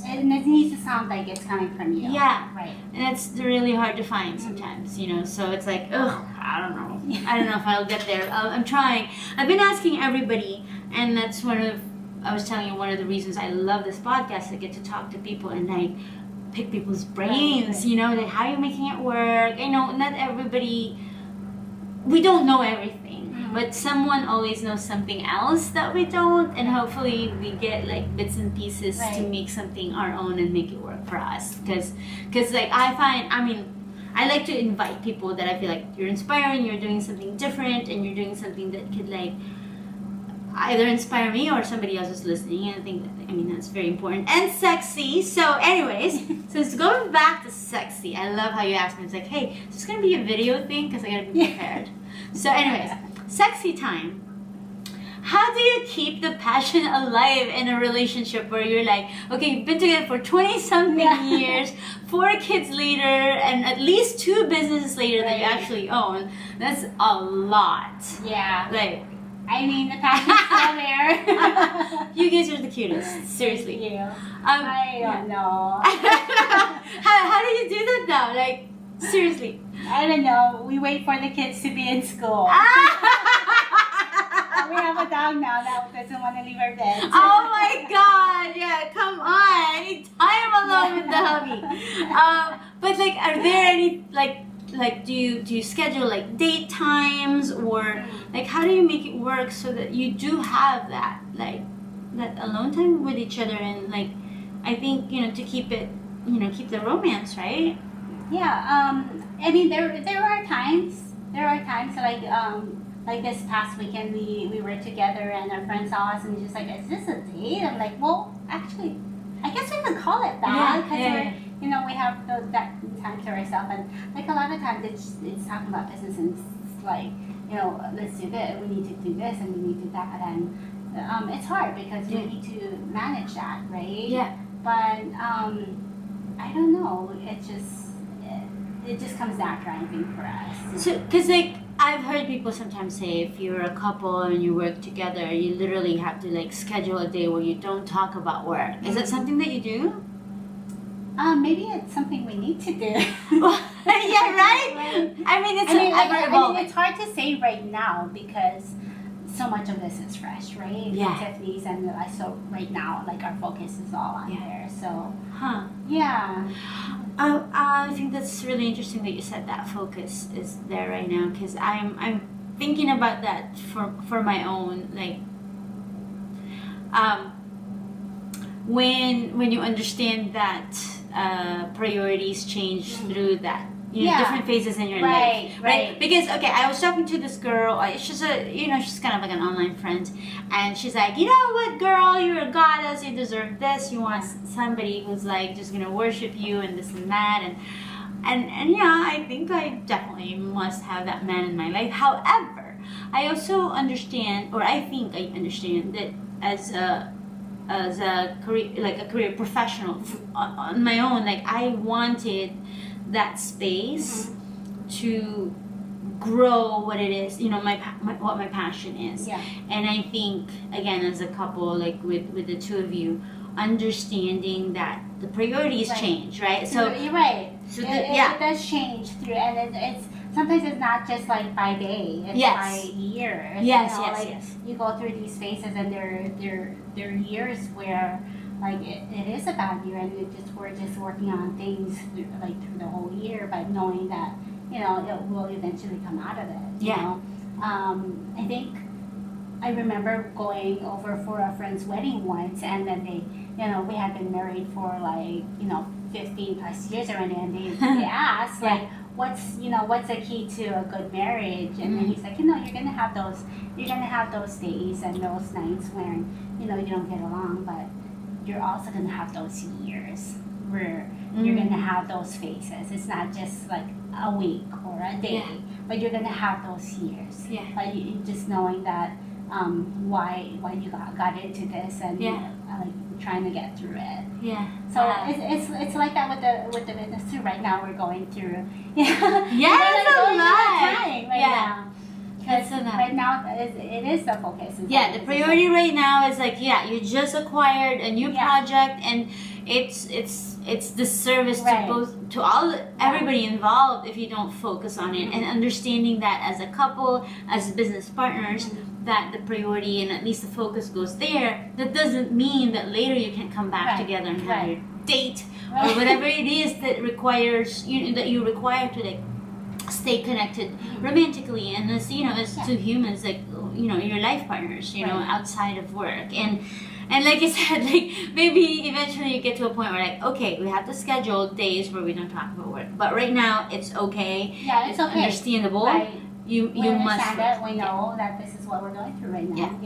And it needs to sound like it's coming from you. Yeah. Right. and it's really hard to find sometimes, so it's like, ugh, I don't know if I'll get there. I'm trying. I've been asking everybody, and that's I was telling you, one of the reasons I love this podcast. I get to talk to people and like pick people's brains, Right. like how are you making it work? Not everybody, we don't know everything, but someone always knows something else that we don't, and hopefully we get like bits and pieces to Right. make something our own and make it work for us. Because like I like to invite people that I feel like you're inspiring, you're doing something different, and you're doing something that could like either inspire me or somebody else is listening. And I think that's very important and sexy. So anyways, so it's going back to sexy. I love how you asked me. It's like, hey, is this gonna be a video thing? Because I gotta be prepared. So anyways, sexy time. How do you keep the passion alive in a relationship where you're like, okay, you've been together for 20-something years, 4 kids later, and at least 2 businesses later that you Right. actually own? That's a lot. Yeah. Like, The passion's still there. you guys are the cutest. Seriously. Thank you. I don't know. how do you do that though? Like, seriously. I don't know. We wait for the kids to be in school. We have a dog now that doesn't want to leave our bed. Oh my god, yeah, come on. I need time alone with the hubby. But like, are there any like do you schedule like date times, or like how do you make it work so that you do have that alone time with each other, and like I think to keep it keep the romance, right? Yeah. There are times. Like this past weekend, we were together and our friend saw us and just like, is this a date? I'm like, well, actually, I guess we could call it that because we have that time to ourselves, and like a lot of times it's talking about business, and it's like, let's do this, we need to do this and we need to do that, and it's hard because we need to manage that, right? Yeah. But I don't know, it just comes natural, I think, for us. So, because like I've heard people sometimes say, if you're a couple and you work together, you literally have to like schedule a day where you don't talk about work. Is that something that you do? Maybe it's something we need to do. Yeah, right? It's hard to say right now because so much of this is fresh, right? Yeah. Tiffany's, and so right now, like our focus is all on there. So, Huh. yeah. I think that's really interesting that you said that focus is there right now, because I'm thinking about that for my own, like when you understand that priorities change through that different phases in your life, right? Because I was talking to this girl. She's she's kind of like an online friend, and she's like, you know what, girl, you're a goddess. You deserve this. You want somebody who's like just gonna worship you and this and that, and yeah, I think I definitely must have that man in my life. However, I also understand, or I think I understand that as a career professional on my own, like I wanted that space to grow what it is, what my passion is. And I think, again, as a couple, like with the two of you, understanding that the priorities change, right? So you're right. So it does change through, and it's sometimes it's not just like by day, it's by years. Yes. You go through these phases, and there are years where like it is a bad year, and we're just working on things through the whole year, but knowing that it will eventually come out of it. You know? I think I remember going over for a friend's wedding once, and then we had been married for 15 plus years already, and they asked what's the key to a good marriage, and then he's like, you're gonna have those days and those nights when you don't get along, but you're also gonna have those years where you're gonna have those phases. It's not just like a week or a day, but you're gonna have those years. But you just knowing that why you got into this, and trying to get through it. So it's like that with the business too. Right now we're going through it's a lot now. Because right now it is the focus. The priority right now is you just acquired a new project, and it's the service to everybody involved if you don't focus on it, and understanding that as a couple, as business partners, that the priority and at least the focus goes there. That doesn't mean that later you can come back together and have your date or whatever it is that requires that you require to stay connected romantically, and as as two humans, your life partners, outside of work, and like you said, maybe eventually you get to a point where okay, we have to schedule days where we don't talk about work, but right now it's okay. It's okay. Understandable. You must understand it. We know that this is what we're going through right now.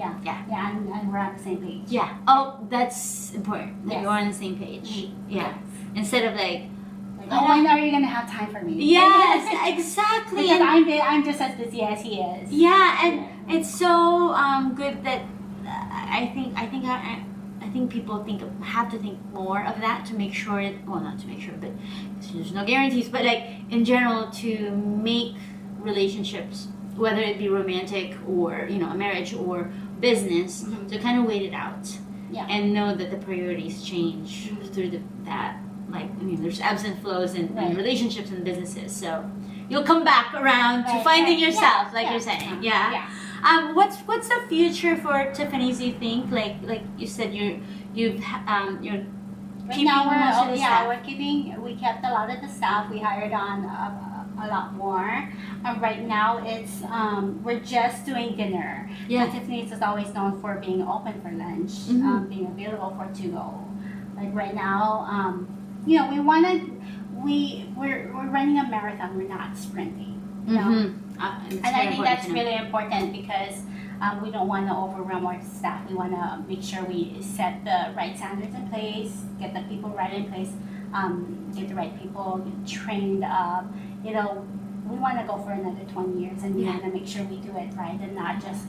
And we're on the same page. Oh, that's important. That you're on the same page. Instead of when are you gonna have time for me? Yes, exactly. Because I'm just as busy as he is. And it's so good that I think people have to think more of that to make sure not to make sure, but there's no guarantees, but in general, to make relationships, whether it be romantic or a marriage or business, to kind of wait it out and know that the priorities change through that. There's ebbs and flows in relationships and businesses, so you'll come back around to finding yourself, you're saying. What's the future for Tiffany's, you think? Like you said, you're right now we kept a lot of the staff. We hired on a lot more. Right now it's we're just doing dinner. Tiffany's is always known for being open for lunch, being available for to go. Right now, we're running a marathon. We're not sprinting. And I think that's really important, because we don't want to overwhelm our staff. We want to make sure we set the right standards in place, get the people right in place, get the right people trained up. We want to go for another 20 years, and we want to make sure we do it right and not just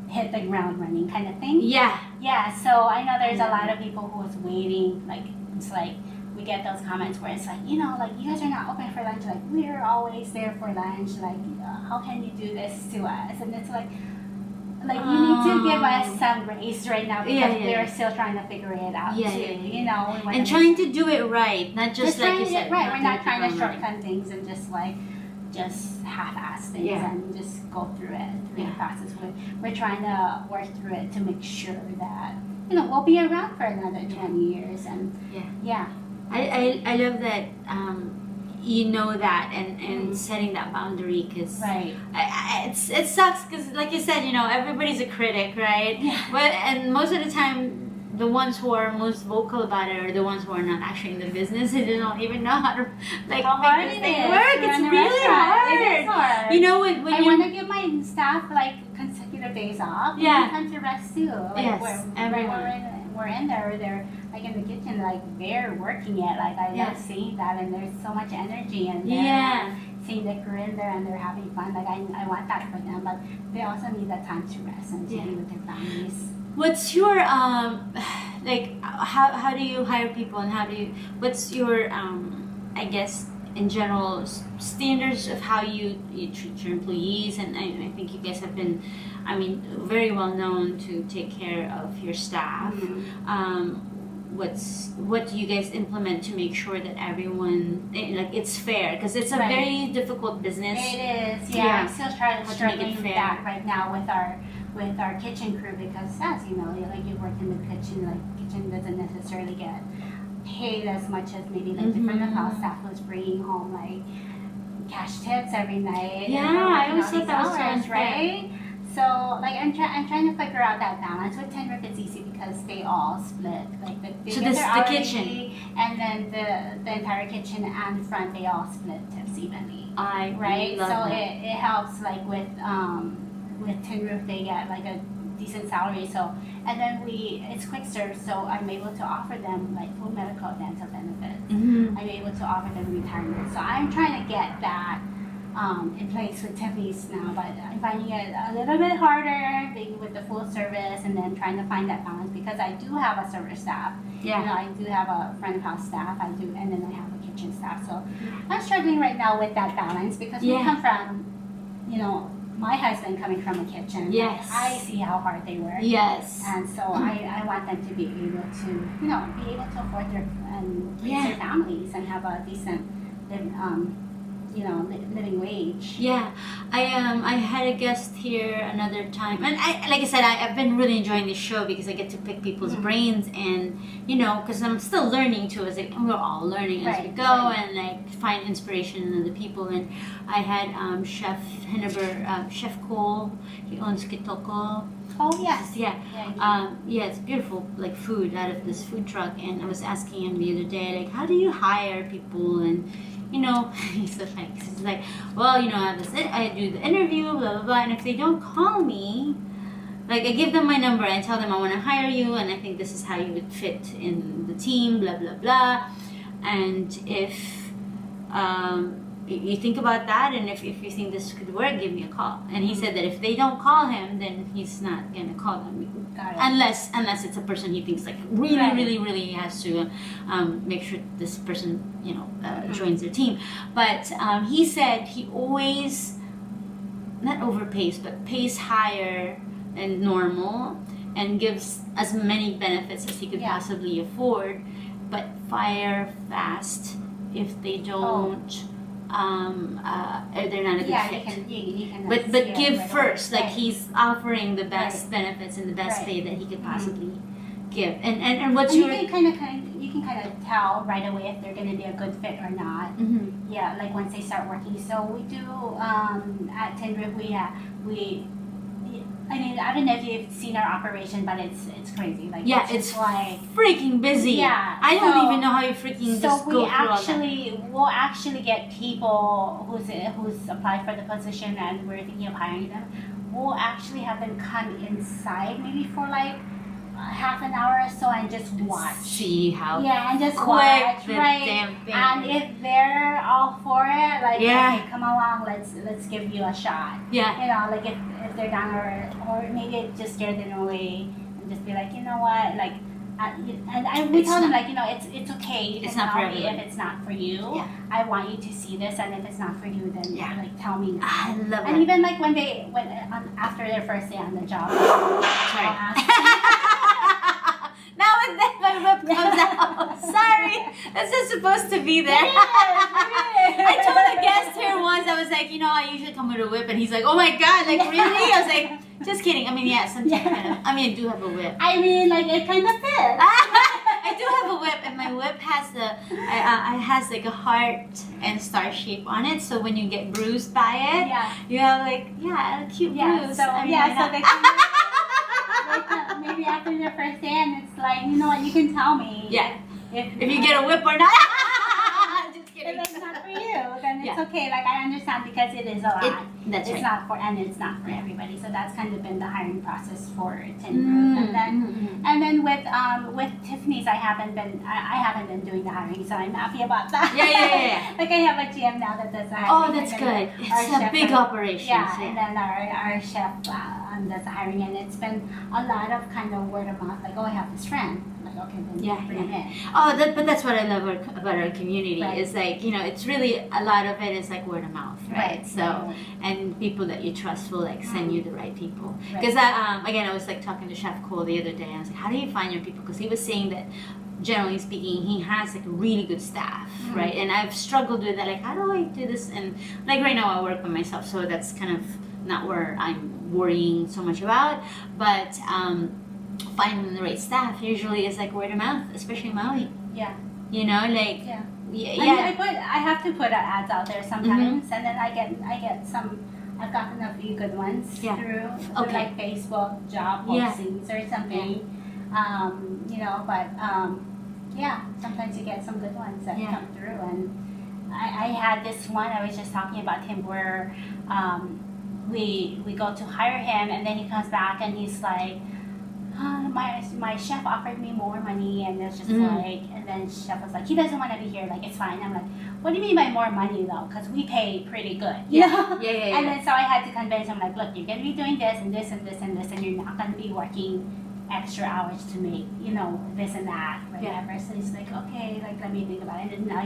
hit the ground running kind of thing. So I know there's a lot of people who is waiting. It's we get those comments where it's you guys are not open for lunch. We're always there for lunch. How can you do this to us? And it's you need to give us some grace right now, because we're still trying to figure it out too. And trying to do it right, not just like you said. Right, we're not trying to shortcut things and just half-ass things and just go through it through the process. We're trying to work through it to make sure that we'll be around for another 20 years. And I love that that and setting that boundary, because it sucks, because like you said, everybody's a critic, right? But and most of the time the ones who are most vocal about it are the ones who are not actually in the business. They don't even know how to like how hard make it this thing is work. to It's run a really restaurant. hard. It is hard. You know, when I you want to give my staff like consecutive days off. Yeah. And time to rest too. Like Yes, everyone. we're in there. They're like in the kitchen, like they're working it. Like I love Yes. seeing that, and there's so much energy in there. Yeah. Seeing the crew in there and they're having fun. Like I want that for them, but they also need that time to rest and to Yeah. be with their families. What's your like how do you hire people, and what's your I guess in general standards of how you treat your employees? And I think you guys have been, I mean, very well known to take care of your staff. Mm-hmm. What do you guys implement to make sure that everyone like it's fair, because it's a Right. very difficult business. It is, yeah. Yeah. I'm still How to make it struggling with fair. that right now with our kitchen crew, because as you know, like you work in the kitchen, like kitchen doesn't necessarily get paid as much as maybe like the front of house staff who's bringing home like cash tips every night. Yeah, and I working always all thought these that was so hours, unfair. right? So like I'm trying to figure out that balance. With Tenrip it's easy because they all split. Like they So get this their is the hourly kitchen. fee, and then the entire kitchen and front they all split tips evenly. I Right, love so that. it helps like with Tin Roof they get like a decent salary, so and then it's quick serve, so I'm able to offer them like full medical dental benefits. Mhm. I'm able to offer them retirement, so I'm trying to get that in place with Tiffany's now, but I'm finding it a little bit harder being with the full service and then trying to find that balance, because I do have a service staff. Yeah. You know, I do have a front of house staff, and then I have a kitchen staff. So I'm struggling right now with that balance, because we Yeah. come from, you know, my husband coming from a kitchen. Yes. I see how hard they work. Yes. And so I want them to be able to, you know, be able to afford their and raise Yeah. their families and have a decent, living wage. Yeah, I had a guest here another time, and like I said, I've been really enjoying this show because I get to pick people's brains, and you know, because I'm still learning too. As we're all learning as we Right, go, right. and like find inspiration in other people. And I had Chef Hinneber, Chef Cole. He owns Kitoko. Oh yes. Yeah. Yeah. It's beautiful, like food out of this food truck. And I was asking him the other day, like, how do you hire people? And you know, he's so funny. 'Cause he's like, well, you know, I do the interview, blah blah blah, and if they don't call me, like I give them my number and tell them I want to hire you, and I think this is how you would fit in the team, blah blah blah. And if you think about that, and if you think this could work, give me a call. And he said that if they don't call him, then he's not gonna call them. Got it. Unless it's a person he thinks like really, Right. really, really has to make sure this person, you know, joins their team. But he said he always not overpays, but pays higher than normal and gives as many benefits as he could Yeah. possibly afford, but fire fast if they don't. They're not a good Yeah, fit. you can. But see it give right first, away. like Right. he's offering the best Right. benefits and the best Right. pay that he could Mhm. possibly give. And what's And your you can kind of tell right away if they're going to be a good fit or not. Mhm. Yeah, like once they start working. So we do at Tenrip we. I mean, I don't know if you've seen our operation, but it's crazy. Like Yeah, just it's like. freaking busy. Yeah, I don't so- even know how you freaking So just we go through all that. we'll actually get people who's applied for the position and we're thinking of hiring them. We'll actually have them come inside maybe for like half an hour or so and just watch. See how Yeah, and just quick watch, the right? damn thing And is. if they're all for it, like Yeah. okay, come along, let's give you a shot. Yeah. You know, like if they're down or maybe it just scare them away and just be like, you know what, like. We It's tell them not- like, you know, it's okay. You It's can not tell for me everyone. if it's not for you. Yeah. I want you to see this, and if it's not for you, then Yeah. like tell me. I love And that. even like when after their first day on the job, Sorry. I'll ask Now and then my whip comes out. Sorry, that's not supposed to be there. I told a guest here once, I was like, you know, I usually come with a whip, and he's like, oh my god, like really? I was like, just kidding. I mean, yeah, sometimes kind of. I mean, I do have a whip. I mean, like it kind of fits. I do have a whip, and my whip has it has like a heart and star shape on it. So when you get bruised by it, Yeah. you have like a cute Yeah. bruise. So I mean, yeah. why So not? maybe maybe after the first day, and it's like, you know what, you can tell me. Yeah. If you know, get a whip or not. Just kidding. if it's not for you, then it's Yeah. okay. Like, I understand because it is a lot. That's It's right. not for, and it's not for everybody. So that's kind of been the hiring process for Tin Roof. And then with Tiffany's, I haven't been doing the hiring, so I'm happy about that. Yeah. Like, I have a GM now that does the hiring. Oh, that's and then good. our It's a chef big does- operation. Yeah, so and then our chef does the hiring, and it's been a lot of kind of word of mouth. Like, oh, I have this friend. I'm like, okay, then Yeah, bring him in. Oh, but that's what I love about our community. Right. Is like, you know, it's really a lot of it is like word of mouth, right? So, Right. and people that you trust will like send you the right people. Right. Because again, I was like talking to Chef Cole the other day. And I was like, how do you find your people? Because he was saying that, generally speaking, he has like really good staff, right? And I've struggled with that. Like, how do I do this? And like right now, I work by myself, so that's kind of not where I'm worrying so much about. But finding the right staff usually is like word of mouth, especially in Maui. Yeah. You know, like Yeah. yeah. I have to put ads out there sometimes, and then I get some. I've gotten a few good ones through Okay. like Facebook job Yeah. postings or something. You know, but yeah, sometimes you get some good ones that come through, and I had this one I was just talking about him where we go to hire him, and then he comes back and he's like, my chef offered me more money, and it's just like, and then chef was like, he doesn't want to be here, like, it's fine. I'm like, what do you mean by more money though? Because we pay pretty good, you know? Yeah. And then so I had to convince him, like, look, you're gonna be doing this and this and this and this, and you're not gonna be working extra hours to make, you know, this and that, whatever. So he's like, okay, like, let me think about it. And now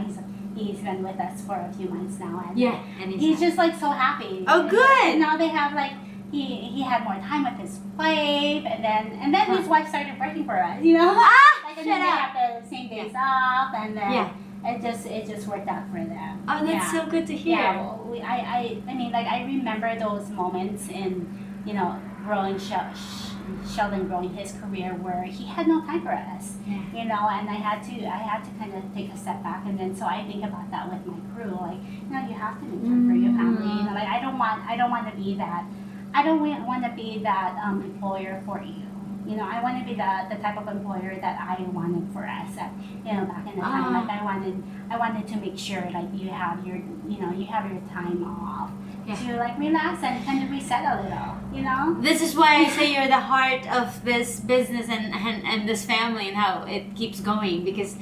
he's been with us for a few months now, and and he's just like so happy. Oh, good. And now they have like he had more time with his wife, and then his wife started working for us, you know. Like, and then they have the same days off, and then it just worked out for them. Oh, that's so good to hear. Yeah, well, I mean, like, I remember those moments in, you know, growing Sheldon growing his career where he had no time for us, you know, and I had to kind of take a step back, and then so I think about that with my crew, like, you know, you have to make time for your family, you know, like, I don't want to be that employer for you. You know, I want to be the type of employer that I wanted for us. You know, back in the time, like, I wanted to make sure, like, you have your time off to, like, relax and kind of reset a little. You know. This is why I say you're the heart of this business and this family and how it keeps going, because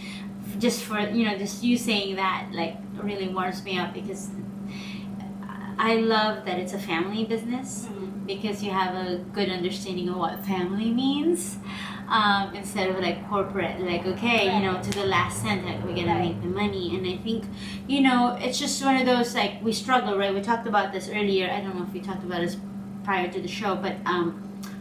just for, you know, just you saying that, like, really warms me up, because I love that it's a family business. Because you have a good understanding of what family means, instead of like corporate, like, okay, you know, to the last cent, like, we're gonna make the money. And I think, you know, it's just one of those, like, we struggle, right? We talked about this earlier. I don't know if we talked about this prior to the show, but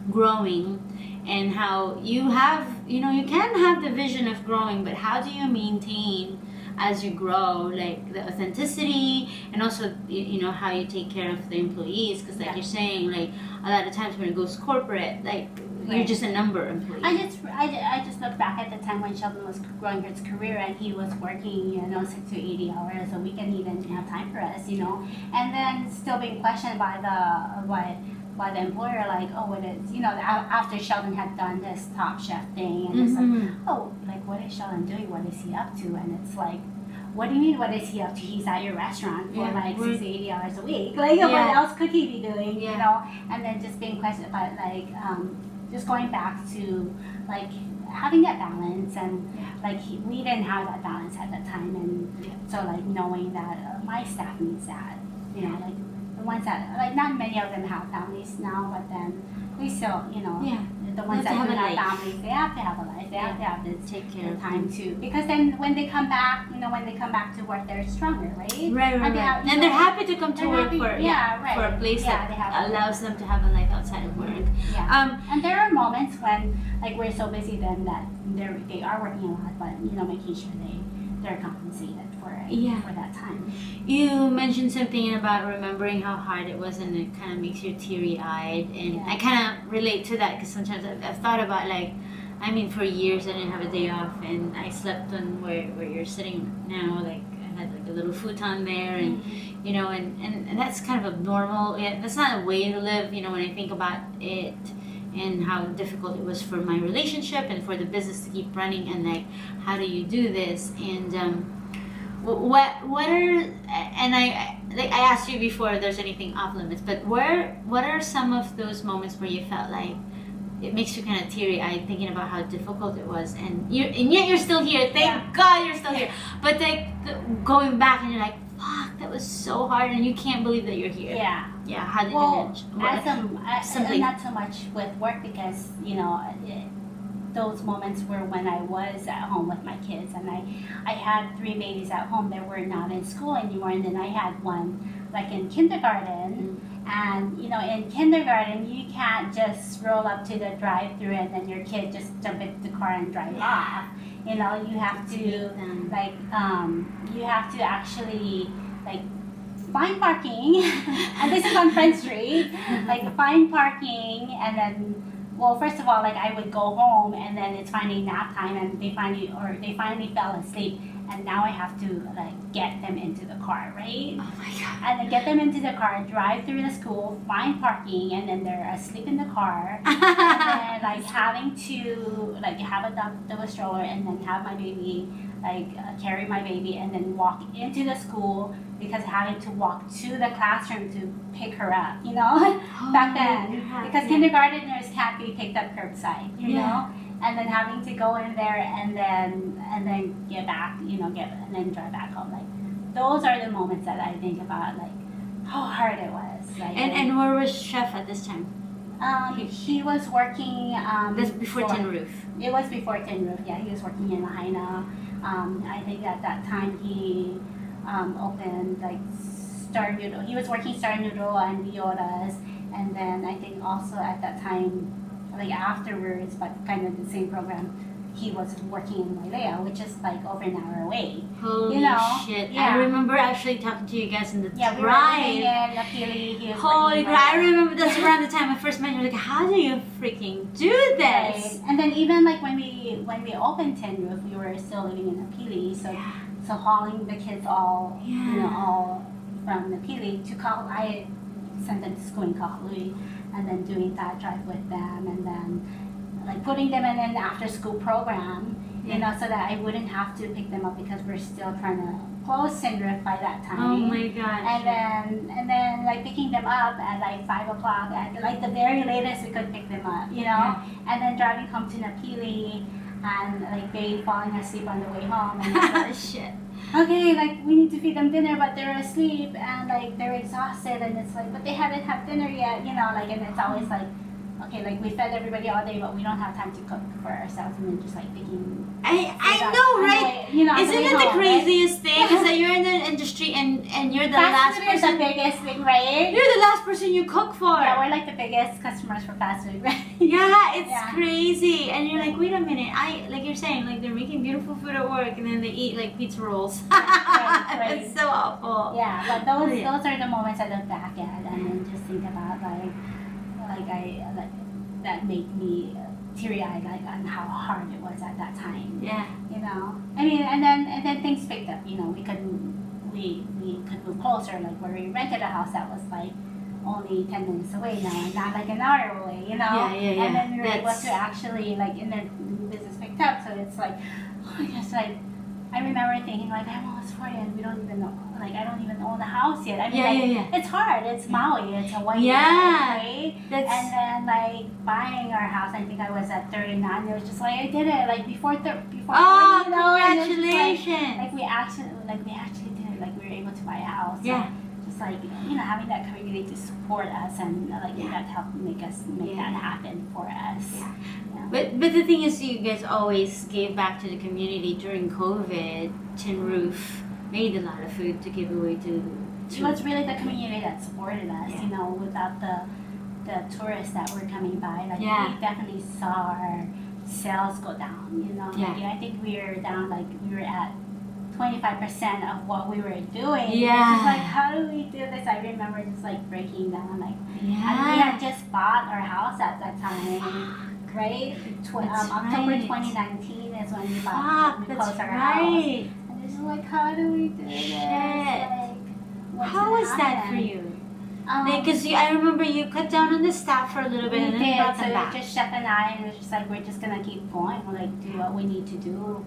growing, and how you have, you know, you can have the vision of growing, but how do you maintain as you grow, like, the authenticity, and also, you know, how you take care of the employees, because like you're saying, like, a lot of times when it goes corporate, like, you're just a number employee. I just look back at the time when Sheldon was growing his career, and he was working, you know, 60 to 80 hours a week, and he didn't have time for us, you know, and then still being questioned by the employer, like, oh, what is, you know, after Sheldon had done this Top Chef thing, and it's like, oh, like, what is Sheldon doing? What is he up to? And it's like, what do you mean, what is he up to? He's at your restaurant for like 60, 80 hours a week. Like, what else could he be doing, you know? And then just being questioned about, like, just going back to, like, having that balance, and like, we didn't have that balance at the time, and so, like, knowing that my staff needs that, you know, like, the ones that, like, not many of them have families now, but then they still, you know, the ones that do have families, they have to have a life, they have to have this take care of time too, because then when they come back, you know, when they come back to work, they're stronger, right? Right. And they're happy to come to work for a place that allows them to have a life outside of work. And there are moments when, like, we're so busy then that they are working a lot, but, you know, making sure they're compensated for that time. You mentioned something about remembering how hard it was, and it kind of makes you teary-eyed, and I kind of relate to that, because sometimes I've thought about, like, I mean, for years I didn't have a day off, and I slept on where you're sitting now, like, I had like a little futon there, and you know, and that's kind of abnormal. That's not a way to live, you know, when I think about it. and how difficult it was for my relationship and for the business to keep running, and like, how do you do this? And what are, and I asked you before if there's anything off limits, but what are some of those moments where you felt like it makes you kind of teary-eyed thinking about how difficult it was, and yet you're still here. Thank God you're still here. But like going back and you're like, fuck, that was so hard, and you can't believe that you're here. Yeah. Yeah. How did you manage? Simply. Not so much with work, because those moments were when I was at home with my kids, and I had 3 babies at home that were not in school anymore, and then I had one like in kindergarten. And in kindergarten, you can't just roll up to the drive-through and then your kid just jump into the car and drive off. You have to you have to actually like find parking, and this is on Front Street. Like find parking, and then, well, first of all, like I would go home, and then it's finally nap time, and they finally fell asleep. And now I have to like get them into the car, right? Oh my God. And then get them into the car, drive through the school, find parking, and then they're asleep in the car. And then like having to like have a double stroller, and then have my baby carry my baby, and then walk into the school, because having to walk to the classroom to pick her up, back then, because kindergartners can't be picked up curbside, you know. And then having to go in there and then get back, and then drive back home. Like those are the moments that I think about, like how hard it was. Like, and where was Chef at this time? He was working. That's before Tin Roof. It was before Tin Roof. Yeah, he was working in ohana. I think at that time he opened like Star Noodle. He was working Star Noodle and Violas, and then I think also at that time, like afterwards, but kind of the same program, he was working in Wailuku, which is like over an hour away. Holy shit. Yeah. I remember actually talking to you guys in the drive. We were living in Apili. Holy crap, I remember that's around the time I first met you. Like, how do you freaking do this? Right. And then even like when we opened Tin Roof, we were still living in Apili, so hauling the kids all all from Apili to Kahului. I sent them to school in Kahului, and then doing that drive with them, and then like putting them in an after school program, so that I wouldn't have to pick them up, because we're still trying to close Tin Roof by that time. Oh my gosh. And then like picking them up at like 5 o'clock, at like the very latest we could pick them up, and then driving home to Napili, and like they falling asleep on the way home, and it's like, shit. Okay, like we need to feed them dinner, but they're asleep, and like they're exhausted, and it's like, but they haven't had dinner yet, like, and it's always like, okay, like we fed everybody all day, but we don't have time to cook for ourselves, and then just like picking. I know, right? Isn't it the craziest thing? Is that you're in the industry and you're the last person. Fast food is the biggest thing, right? You're the last person you cook for. Yeah, we're like the biggest customers for fast food, right? Yeah, it's crazy. And you're like, wait a minute, like you're saying, like they're making beautiful food at work, and then they eat like pizza rolls. Right. It's so awful. Yeah, but those are the moments I look back at, and then just think about that made me teary-eyed, like on how hard it was at that time. Yeah. I mean, and then things picked up. We could move closer, like where we rented a house that was like only 10 minutes away now, and not like an hour away. Yeah. And then we were able to actually like, and then the business picked up. So it's like, oh my gosh, like I remember thinking like, I'm almost 40 and we don't even know, like I don't even own the house yet. I mean, it's hard. It's Maui. It's Hawaii. Right? And then like buying our house, I think I was at 39. It was just like I did it like before. Oh, congratulations! Like we actually did it. Like we were able to buy a house. Yeah. Just like having that community to support us, and like that helped make that happen for us. Yeah. But the thing is, you guys always gave back to the community during COVID. Tin Roof made a lot of food to give away to it was really the community that supported us. Without the tourists that were coming by, like we definitely saw our sales go down. I think we were down, like we were at 25% of what we were doing. Yeah. It's like, how do we do this? I remember just like breaking down, like, and we had just bought our house at that time. Right? October 2019 is when we closed our house. And it's like, how do we do this? Shit. Like, how was that for you? Because I remember you cut down on the staff for a little bit We and then did, brought so them it back. was just Chef and I, and it was just like, we're just gonna keep going, like do what we need to do.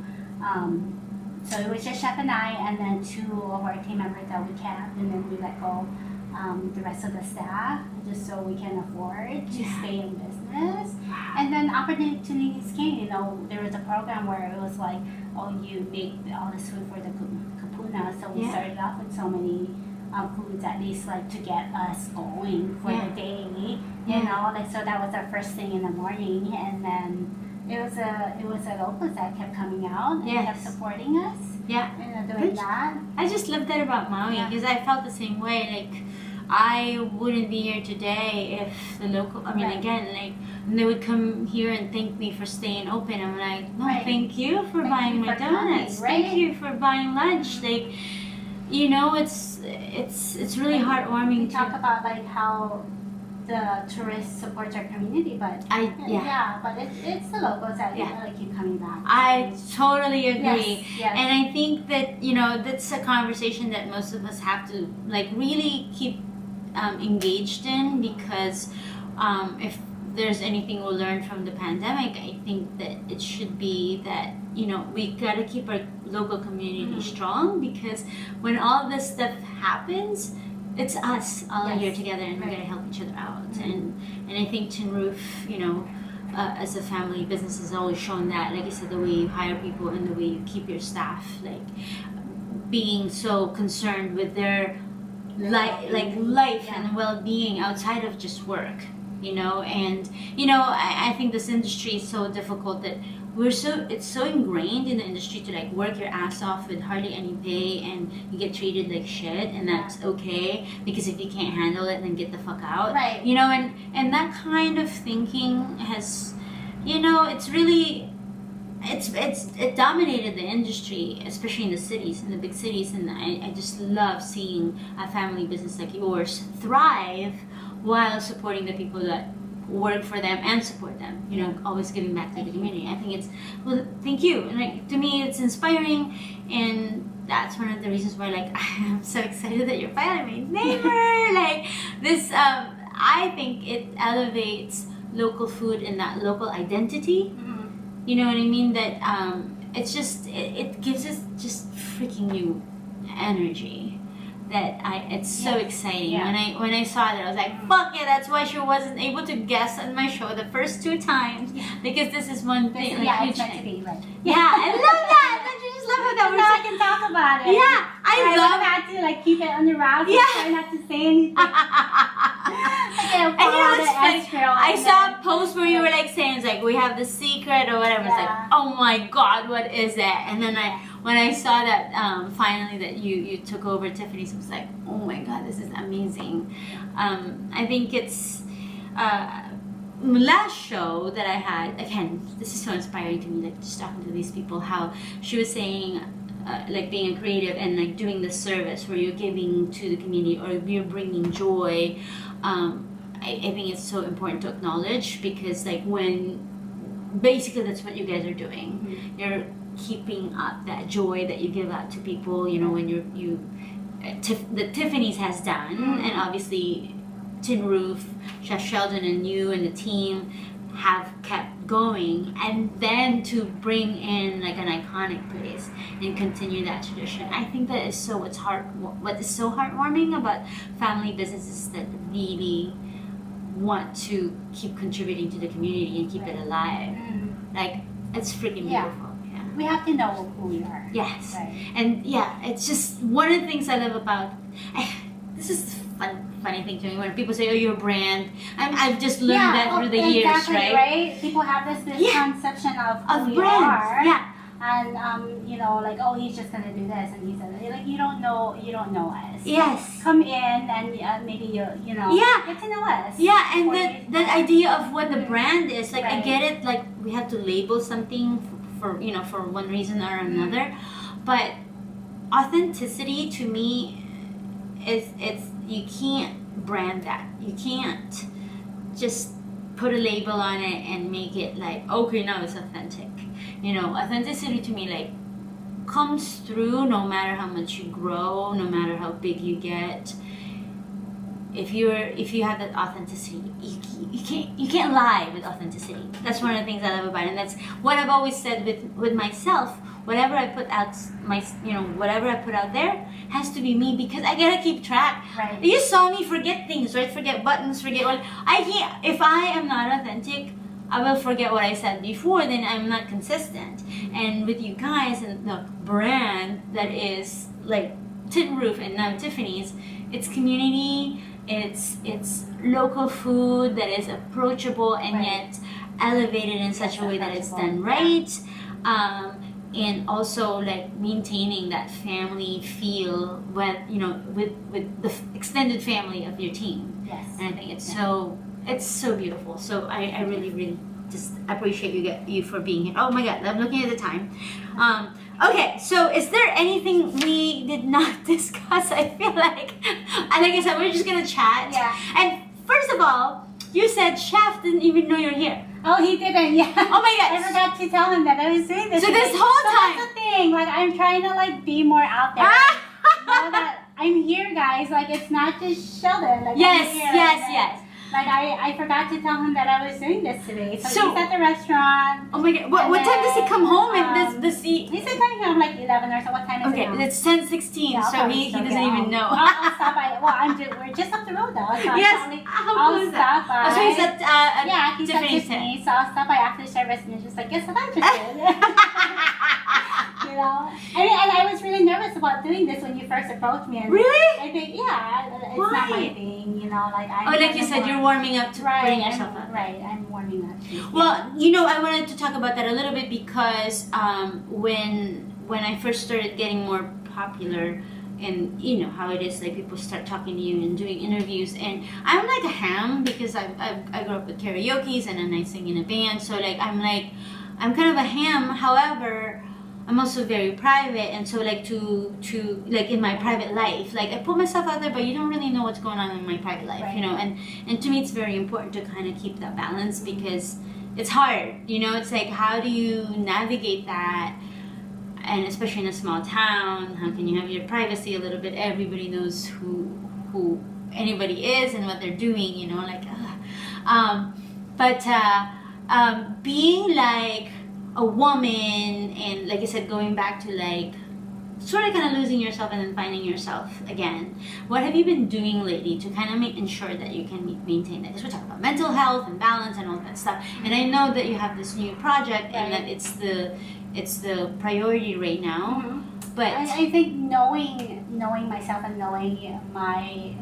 So it was just Chef and I, and then 2 of our team members that we kept, and then we let go the rest of the staff, just so we can afford to stay in business. And then opportunities came, you know, there was a program where it was like, oh, you make all this food for the kapuna, so we started off with so many foods, at least like to get us going for the day, you know, like, so that was our first thing in the morning. And then it was a locals that kept coming out and kept supporting us. Doing that. I just love that about Maui, because I felt the same way. Like, I wouldn't be here today if the local, again, like, they would come here and thank me for staying open. I'm like, no, thank you for buying my donuts. Thank you for buying lunch. Like, you know, it's really heartwarming to talk about like how the tourist supports our community, but but it's the locals that keep coming back. I totally agree. And I think that, you know, that's a conversation that most of us have to like really keep engaged in, because if there's anything we'll learn from the pandemic, I think that it should be that, you know, we gotta keep our local community strong, because when all this stuff happens, it's us all here together, and we're gonna help each other out. And I think Tin Roof, you know, as a family business, has always shown that. Like I said, the way you hire people and the way you keep your staff, like being so concerned with their life and well-being outside of just work, you know. And you know, I think this industry is so difficult that it's so ingrained in the industry to like work your ass off with hardly any pay, and you get treated like shit, and that's okay, because if you can't handle it, then get the fuck out, you know. And that kind of thinking has, you know, it's really it dominated the industry, especially in the cities, in the big cities. And I just love seeing a family business like yours thrive while supporting the people that work for them and support them, you know, always giving back to the community. I think it's, well, thank you. And like, to me, it's inspiring, and that's one of the reasons why, like, I'm so excited that you're finally my neighbor. Like this, I think it elevates local food and that local identity. You know what I mean? That it's just it gives us just freaking new energy. That it's so exciting. When I saw that, I was like, fuck yeah, that's why she wasn't able to guest on my show the first 2 times, because this is one thing. Like, it's meant to be like. I love that. Don't you just love how that Now I can talk about it. I love that. to like keep it on the route. Try not to say anything. And you know what's funny? I saw a post where you were like saying, it's like, we have the secret or whatever. It's like, oh my god, what is that? And then when I saw that finally that you took over Tiffany's, I was like, oh my god, this is amazing. I think it's last show that I had, again, this is so inspiring to me, like just talking to these people, how she was saying like being a creative and like doing the service where you're giving to the community or you're bringing joy. I think it's so important to acknowledge, because like when basically that's what you guys are doing. You're keeping up that joy that you give out to people, you know, when the Tiffany's has done, and obviously Tin Roof, Chef Sheldon and you and the team have kept going, and then to bring in like an iconic place and continue that tradition. I think that is so what is so heartwarming about family businesses that really want to keep contributing to the community and keep it alive. Like, it's freaking beautiful. We have to know who we are. Yes. And it's just one of the things I love about this is funny thing to me when people say, oh, you're a brand. I've just learned that through the years, right? People have this misconception of who we brands. are. And you know, like, oh, he's just gonna do this, and he's gonna, like, you don't know us. Yes. Come in and maybe you know get to know us. Yeah, and that idea of what the brand is, like, I get it. Like, we have to label something for you know, for one reason or another, but authenticity to me is you can't brand that. You can't just put a label on it and make it like, okay, now it's authentic. You know, authenticity to me like comes through no matter how much you grow, no matter how big you get. if you have that authenticity, you can't lie with authenticity. That's one of the things I love about it, and that's what I've always said with myself. Whatever I put out, whatever I put out there has to be me, because I gotta keep track. Right. You saw me forget things, right? Forget buttons, forget what I can't. If I am not authentic, I will forget what I said before. Then I'm not consistent. And with you guys and the brand that is like Tin Roof and now Tiffany's, it's community. It's local food that is approachable and yet elevated in such a way that it's done right. And also like maintaining that family feel with the extended family of your team. Yes. And I think it's so beautiful. So I really just appreciate you for being here. Oh my God, I'm looking at the time. Okay, so is there anything we did not discuss? I feel like I said, we're just gonna chat. Yeah. And first of all, you said Chef didn't even know you're here. Oh, he didn't. Yeah. Oh my God. I forgot to tell him that I was doing this. So this whole time. That's the thing. Like, I'm trying to like be more out there. Know that I'm here, guys. Like, it's not just Sheldon. Like, Yes, I'm here. yes. Like, I forgot to tell him that I was doing this today. So So- he's at the restaurant. Oh my God. What time does he come home? And this He's coming home like 11 or so. What time is it Okay, now? it's 10:16, Yeah, so he doesn't even know. I'll stop by. Well, we're just up the road though. So Yes, I'll how close is that? stop by. Oh, so he's at Yeah, he's at Tiffany's Tiffany, so I'll stop by after service and just like, guess what I just did? You know? And I was really nervous about doing this when you first approached me. And Really? I think, yeah, it's Why? not my thing, you know, like I. Oh, like you said, you're warming up to putting yourself up. Right, I'm warming up. Well, I wanted to talk about that a little bit because when I first started getting more popular, and you know how it is, like people start talking to you and doing interviews, and I'm like a ham because I grew up with karaoke's and then I sing in a band, so I'm kind of a ham. However, I'm also very private, and so to like in my private life, like I put myself out there, but you don't really know what's going on in my private life, Right. and to me it's very important to kind of keep that balance because it's hard, it's like how do you navigate that, and especially in a small town, how can you have your privacy a little bit? Everybody knows who anybody is and what they're doing, but being like a woman, and like I said, going back to like sort of kind of losing yourself and then finding yourself again. What have you been doing lately to kind of ensure that you can maintain that? Because we're talking about mental health and balance and all that stuff. And I know that you have this new project and that it's the priority right now. Mm-hmm. But I think knowing myself and knowing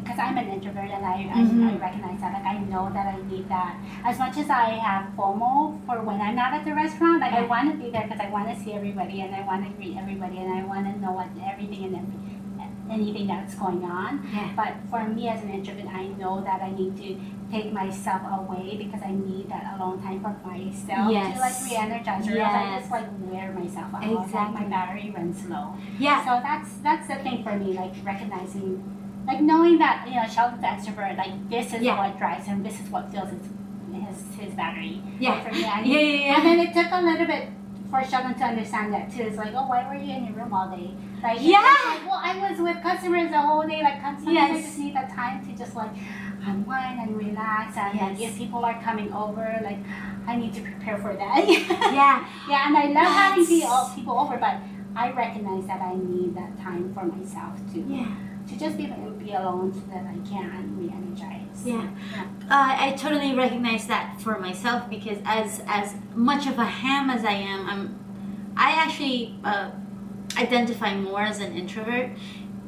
because I'm an introvert and I recognize that, like I know that I need that. As much as I have FOMO for when I'm not at the restaurant, like I want to be there because I want to see everybody and I want to greet everybody and I want to know what everything and anything that's going on. Yeah. But for me as an introvert, I know that I need to take myself away because I need that alone time for myself Yes. to like re-energize, or else I just like wear myself out. Exactly. Like my battery runs low. yeah, So that's the thing for me, like recognizing, like knowing that Sheldon's extrovert, like this is Yeah. what drives him, this is what fills his battery. Yeah. Like for me, Yeah. And then it took a little bit for Sheldon to understand that too. It's like, oh, why were you in your room all day? Like, Yeah. it's like, well, I was with customers the whole day. Like sometimes I Yes. just need that time to just like unwind and relax. And like Yes. if people are coming over, like I need to prepare for that. yeah. Yeah, and I love having That's- people over, but I recognize that I need that time for myself Yeah. to just be alone so that I can re-energize. Yeah. I totally recognize that for myself because as much of a ham as I am, I actually identify more as an introvert,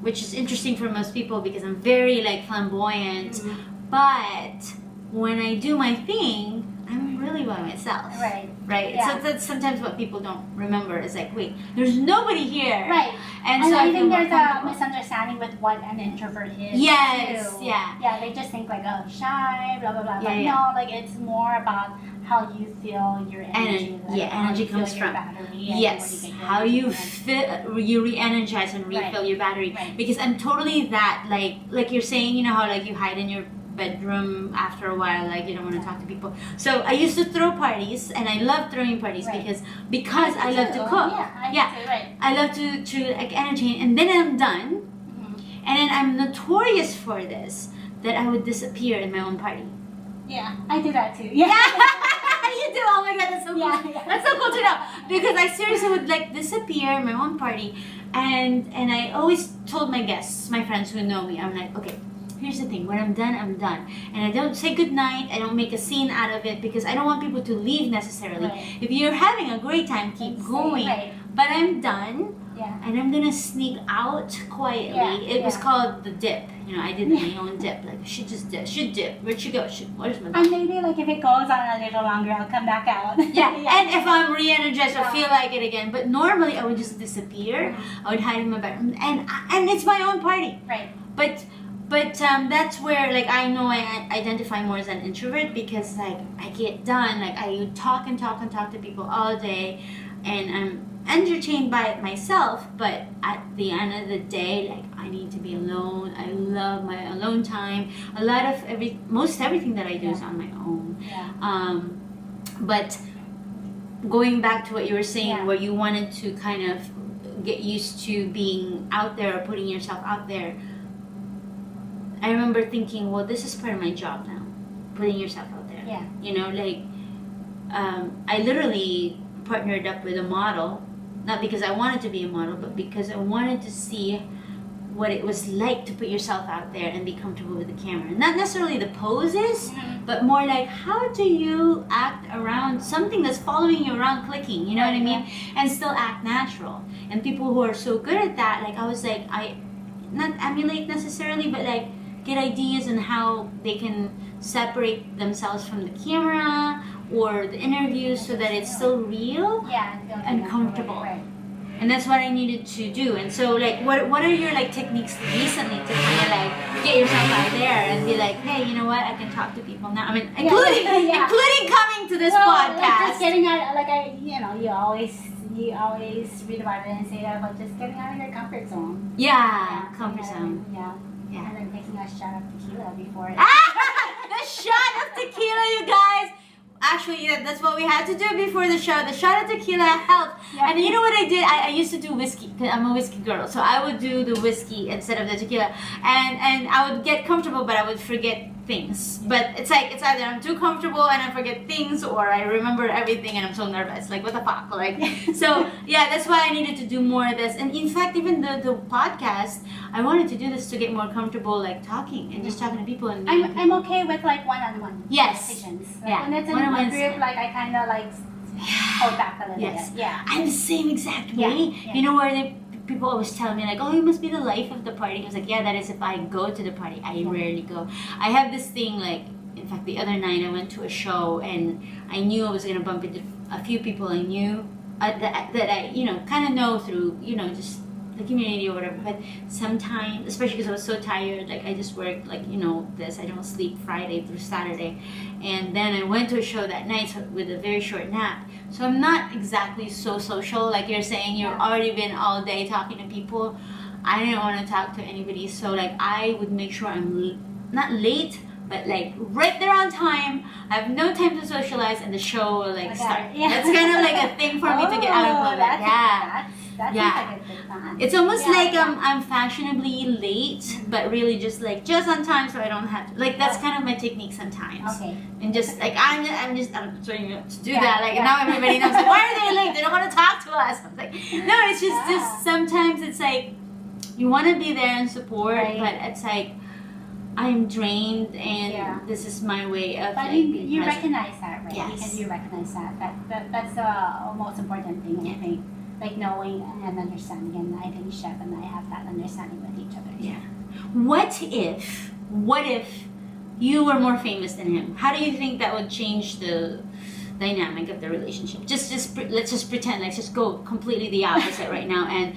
which is interesting for most people because I'm very like flamboyant. Mm-hmm. But when I do my thing, I'm really by myself. Right. Yeah. So that's sometimes what people don't remember is like, wait, there's nobody here. Right. And And so I feel think more there's a comfortable. misunderstanding with what an introvert is. Yes, too. yeah. Yeah, they just think like, oh, shy, blah blah blah. But Yeah. no, like it's more about how you feel your energy. Like, yeah, how energy you feel comes your from battery and yes, where you get your how energy you from. you re-energize and refill Right. your battery. Right. Because I'm totally that like you're saying, how like you hide in your bedroom after a while, like you don't want to talk to people. So I used to throw parties, and I love throwing parties Right. because I love to cook. Yeah, I do, right. I love to like entertain, and then I'm done, Mhm. and then I'm notorious for this. that I would disappear in my own party. Yeah, I do that too. Yeah, you do. Oh my god, that's so cool. Yeah. That's so cool to know, because I seriously would like disappear in my own party, and I always told my guests, my friends who know me, I'm like, okay, here's the thing, when I'm done, I'm done, and I don't say goodnight, I don't make a scene out of it, because I don't want people to leave necessarily. Right. If you're having a great time, keep going. Right. But I'm done. Yeah. And I'm gonna sneak out quietly. Yeah, It was yeah. called the dip. You know, I did my own dip. Like, I should just dip. Should dip. Where'd she go? Where's my And maybe like if it goes on a little longer, I'll come back out. yeah. And if I'm re-energized or feel like it again. But normally I would just disappear. I would hide in my bedroom. And it's my own party. Right. But that's where like I know I identify more as an introvert, because like I get done, like I talk and talk and talk to people all day, and I'm entertained by it myself, but at the end of the day, like I need to be alone. I love my alone time. A lot of most everything that I do is on my own. Yeah. But going back to what you were saying, where you wanted to kind of get used to being out there or putting yourself out there, I remember thinking, well, this is part of my job now, putting yourself out there. Yeah. You know, like I literally partnered up with a model, not because I wanted to be a model, but because I wanted to see what it was like to put yourself out there and be comfortable with the camera. Not necessarily the poses, but more like, how do you act around something that's following you around clicking, you know what I mean? And still act natural. And people who are so good at that, like I was like, I not emulate necessarily, but like get ideas on how they can separate themselves from the camera or the interviews so that it's still real and comfortable. Right. And that's what I needed to do. And so like what are your like techniques recently to kind of like get yourself out there and be like, hey, you know what, I can talk to people now. I mean, including coming to this podcast. Like just getting out, like you always read about it and say that about just getting out of your comfort zone. Yeah, comfort zone. Yeah. And then taking a shot of tequila before it. The shot of tequila, you guys. Actually, yeah, that's what we had to do before the show. The shot of tequila helped. Yeah. And you know what I did? I used to do whiskey, because I'm a whiskey girl. So I would do the whiskey instead of the tequila. And I would get comfortable, but I would forget things. But it's like, it's either I'm too comfortable and I forget things, or I remember everything and I'm so nervous. Like, what the fuck? Like, so yeah, that's why I needed to do more of this. And in fact, even the podcast, I wanted to do this to get more comfortable, like talking and just talking to people. And I'm okay with like one-on-one conversations. Yeah. When it's in a group, like I kind of like hold back a little bit. Yeah. I'm the same exact way. Yeah. You know, where people always tell me like, oh, you must be the life of the party. I was like, yeah, that is if I go to the party. I rarely go. I have this thing, like, in fact, the other night I went to a show and I knew I was going to bump into a few people I knew that I, you know, kind of know through, you know, just the community or whatever. But sometimes, especially because I was so tired, like I just worked, like, you know, I don't sleep Friday through Saturday. And then I went to a show that night with a very short nap. So I'm not exactly so social, like you're saying. You've already been all day talking to people. I didn't want to talk to anybody, so like I would make sure I'm not late, but like right there on time. I have no time to socialize, and the show will like start. Yeah. That's kind of like a thing for me to get out of it. That like a good plan. It's almost like I'm fashionably late, but really just on time, so I don't have to. Like that's kind of my technique sometimes. Okay. And just like I'm trying to do that. Like now everybody knows. Like, why are they late? They don't want to talk to us. I'm like, no, it's just sometimes it's like you want to be there and support, but it's like I'm drained, and this is my way of. But like, you recognize that, right? Yes. You recognize that's the most important thing, I think. Like knowing and understanding, and I think Chef and I have that understanding with each other. Yeah. What if you were more famous than him? How do you think that would change the dynamic of the relationship? Let's just pretend. Let's just go completely the opposite right now, and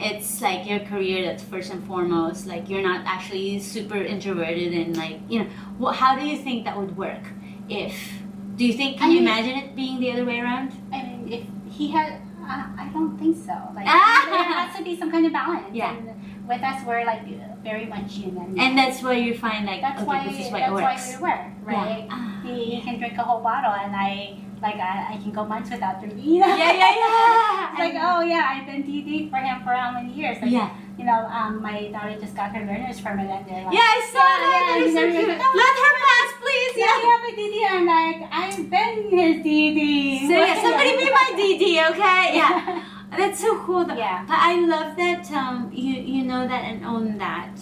it's like your career that's first and foremost. Like you're not actually super introverted, and like, you know, how do you think that would work? Do you think? Can you imagine it being the other way around? I mean, if he had. I don't think so. Like there has to be some kind of balance. Yeah. And with us, we're like very much human. And that's why you find like that's why we were, right? Yeah. He can drink a whole bottle, and I like I can go months without drinking. You know? Yeah. It's like, oh yeah, I've been DD for him for how many years? Like, Yeah. You know, my daughter just got her learner's permit and they're like, Yeah, I saw that. yeah, That is so everybody's cute. like, oh, Let her pass, please. yeah, you have a DD. I'm like, I've been his DD. So yeah, somebody be my DD, okay? Yeah. That's so cool. Yeah. But I love that you know that and own that,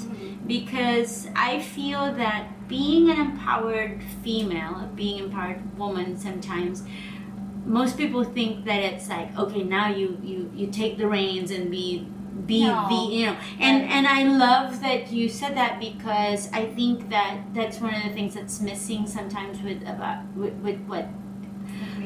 because I feel that being an empowered female, being an empowered woman, sometimes most people think that it's like, okay, now you take the reins and be No. the, you know, and I love that you said that, because I think that that's one of the things that's missing sometimes with what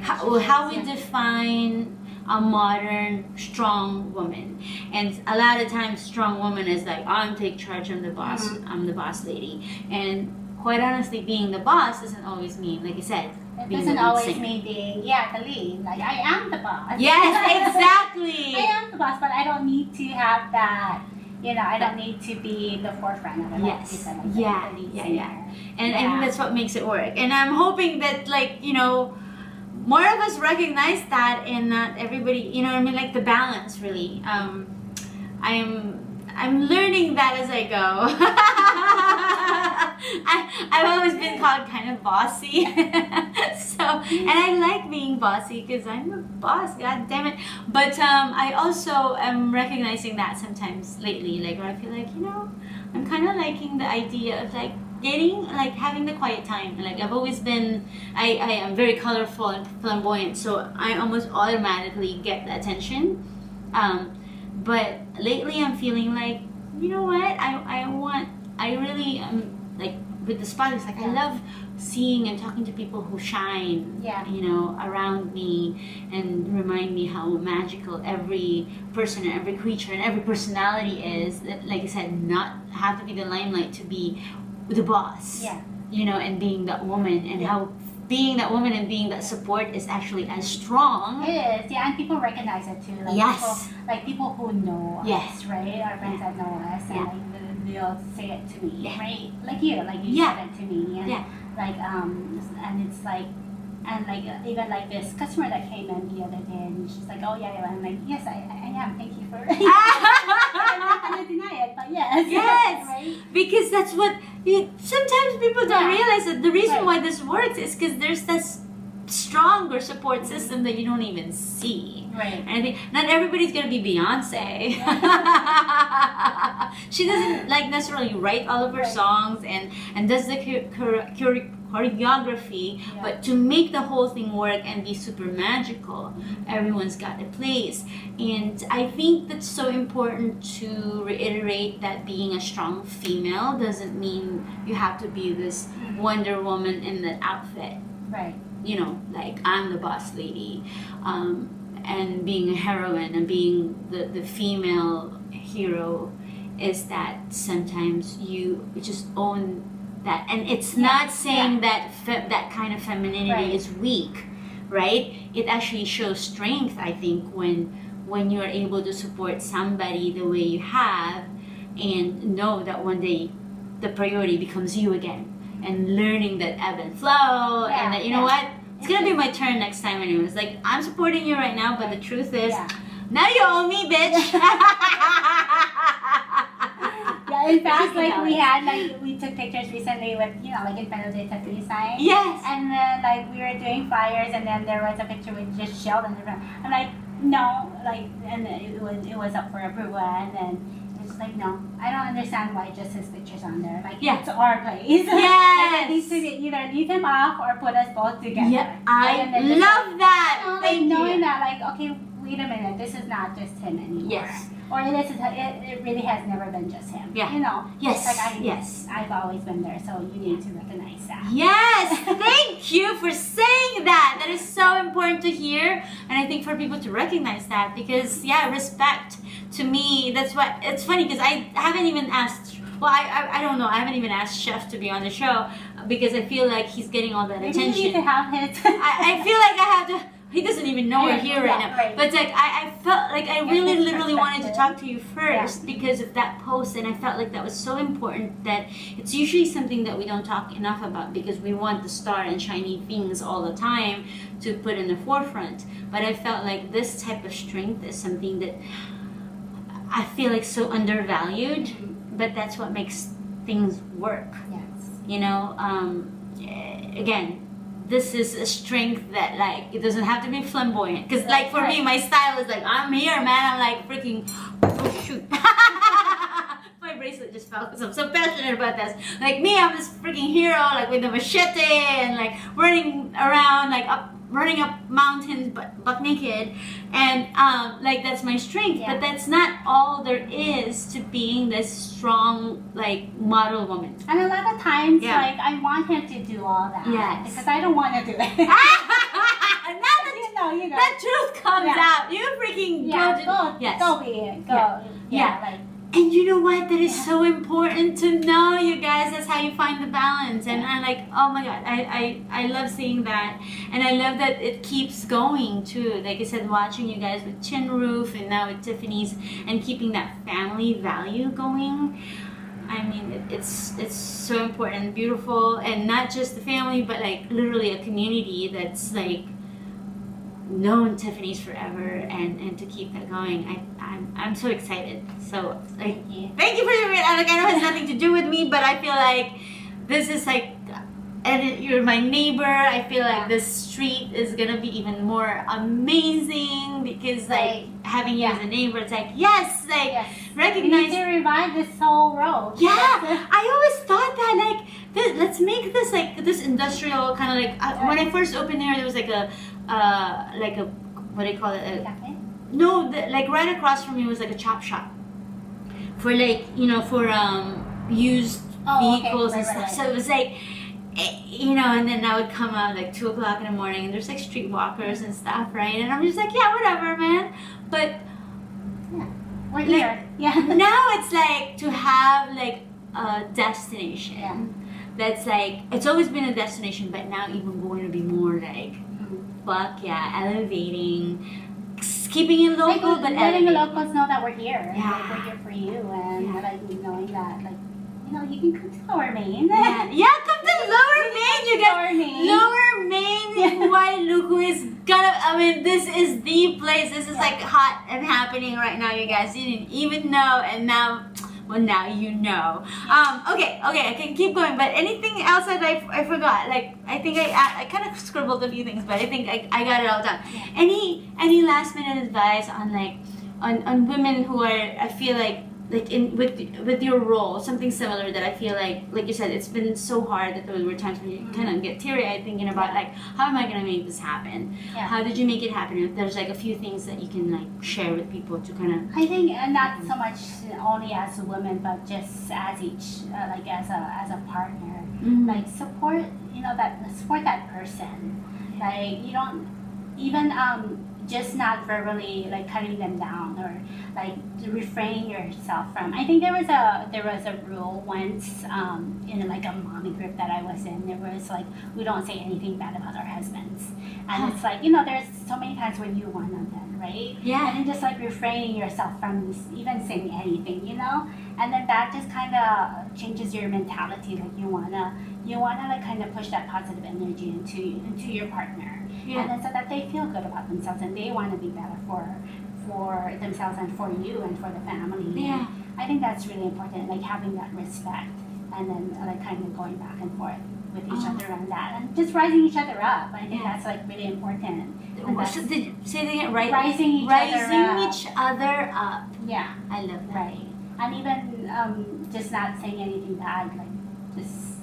how we define a modern strong woman. And a lot of times strong woman is like, I'm take charge, I'm the boss, I'm the boss lady. And quite honestly, being the boss doesn't always mean, like you said, It being doesn't the lead always singer. mean being, the lead. Like, I am the boss. Yes, exactly. I am the boss, but I don't need to have that, you know, I don't need to be the forefront of it. Yes. Like you said, like Yeah, the lead yeah, singer. yeah. And I think that's what makes it work. And I'm hoping that, like, you know, more of us recognize that, and not everybody, you know what I mean, like the balance, really. I'm learning that as I go. I've always been called kind of bossy. So, and I like being bossy because I'm a boss, god damn it. But I also am recognizing that sometimes lately, like, where I feel like, you know, I'm kind of liking the idea of like having the quiet time. Like, I've always been, I am very colorful and flamboyant, so I almost automatically get the attention. But lately I'm feeling like, you know what, I really am, like, with the spotlights, like, I love seeing and talking to people who shine, you know, around me, and remind me how magical every person and every creature and every personality is. That, like I said, not have to be the limelight to be the boss, you know, and being that woman, and how being that woman and being that support is actually as strong. It is, and people recognize it too. Like people who know us, right? Our friends that know us, and like they'll say it to me, right? Like you said it to me, and like and it's like, and like even like this customer that came in the other day, and she's like, oh yeah, I'm like, yes, I am. Thank you for. I'm not gonna deny it, but yes, right? Because that's what sometimes people don't realize, that the reason why this works is because there's this stronger support system that you don't even see. Right. And I think not everybody's gonna be Beyonce. She doesn't like necessarily write all of her songs and does the choreography, but to make the whole thing work and be super magical, everyone's got a place. And I think that's so important to reiterate, that being a strong female doesn't mean you have to be this Wonder Woman in that outfit. Right. You know, like, I'm the boss lady, and being a heroine and being the female hero is that sometimes you just own that. And it's not saying that that kind of femininity is weak, right? It actually shows strength, I think, when you're able to support somebody the way you have, and know that one day the priority becomes you again, and learning that ebb and flow, and that, you know what, it's gonna be my turn next time anyways. Like, I'm supporting you right now, but the truth is, now you owe me, bitch. In fact, like we took pictures recently with, you know, like in front of the Tiffany sign. Yes. And then like we were doing flyers, and then there was a picture with just Sheldon in front. I'm like, no, like, and it was up for approval, and then it's like, no, I don't understand why just his picture's on there. Like, it's our place. Yes. Like, it needs to either leave him off or put us both together. Yeah, I love that. You know, Thank knowing you. that, like, okay, wait a minute, this is not just him anymore. Yes. Or it really has never been just him. Yeah. You know? Yes. Like, I've always been there, so you need to recognize that. Yes, thank you for saying that. That is so important to hear, and I think for people to recognize that, because respect to me. That's what it's funny, because I haven't even asked. Well, I don't know. I haven't even asked Chef to be on the show, because I feel like he's getting all that attention. You need to have his. I feel like I have to. he doesn't even know we're here right now. Right. But it's like I felt like I really literally wanted to talk to you first because of that post, and I felt like that was so important that it's usually something that we don't talk enough about because we want the star and shiny things all the time to put in the forefront. But I felt like this type of strength is something that I feel like so undervalued, but that's what makes things work. Yes. You know, again, this is a strength that like it doesn't have to be flamboyant. Because like for me, my style is like I'm here, man. I'm like freaking. Oh shoot! My bracelet just fell because I'm so passionate about this. Like me, I'm this freaking hero, like with a machete and like running around, like running up mountains, but buck naked, and like that's my strength. But that's not all there is to being this strong, like model woman. And a lot of times, like I want him to do all that. Yes. Because I don't want to do it. Now that truth comes out. You freaking go be it. Go. Like. And you know what? That is so important to know, you guys. That's how you find the balance. And I'm like, oh my God, I love seeing that. And I love that it keeps going too. Like I said, watching you guys with Chin Roof and now with Tiffany's and keeping that family value going. I mean, it's so important and beautiful. And not just the family, but like literally a community that's like known Tiffany's forever and to keep that going. I'm so excited. So like, thank you for your like I know it has nothing to do with me, but I feel like this is like, and you're my neighbor. I feel like this street is gonna be even more amazing because like having you as a neighbor, it's like recognize. We need to revive this whole road. Yeah, I always thought that like let's make this like this industrial kind of like when I first opened there was like a what do you call it? Like right across from me was like a chop shop for like for used vehicles and stuff. So it was like and then I would come out like 2:00 in the morning and there's like streetwalkers and stuff, right? And I'm just like, yeah, whatever, man. But we're here. Now it's like to have like a destination that's like it's always been a destination, but now even going to be more like elevating, keeping it local, but letting the locals know that we're here. Yeah. Like, we're here for you, and like knowing that like you can come to Lower Main. Come to Lower Main, you guys. Lower Main in Wailuku is this is the place. This is like hot and happening right now, you guys. You didn't even know, and now. Well, now you know. Okay, I can keep going. But anything else that I forgot? Like I think I kind of scribbled a few things, but I think I got it all done. Any last minute advice on like on women who are I feel like in with your role, something similar that I feel like you said, it's been so hard that there were times when you kind of get teary-eyed thinking about like how am I gonna make this happen? How did you make it happen? If there's like a few things that you can like share with people to kind of I think not so much only as a woman, but just as each like as a partner, like support that person. Like you don't even just not verbally like cutting them down or like refraining yourself from. I think there was a rule once in like a mommy group that I was in. There was like we don't say anything bad about our husbands, and it's like there's so many times when you want them, right? Yeah. And then just like refraining yourself from even saying anything, and then that just kind of changes your mentality. Like you wanna like kind of push that positive energy into your partner. And then so that they feel good about themselves and they want to be better for themselves and for you and for the family. Yeah. I think that's really important, like having that respect and then like kind of going back and forth with each other on that and just rising each other up. I think that's like really important. So say it again, right? Rising each other up. Yeah. I love that. Right. And even just not saying anything bad, like just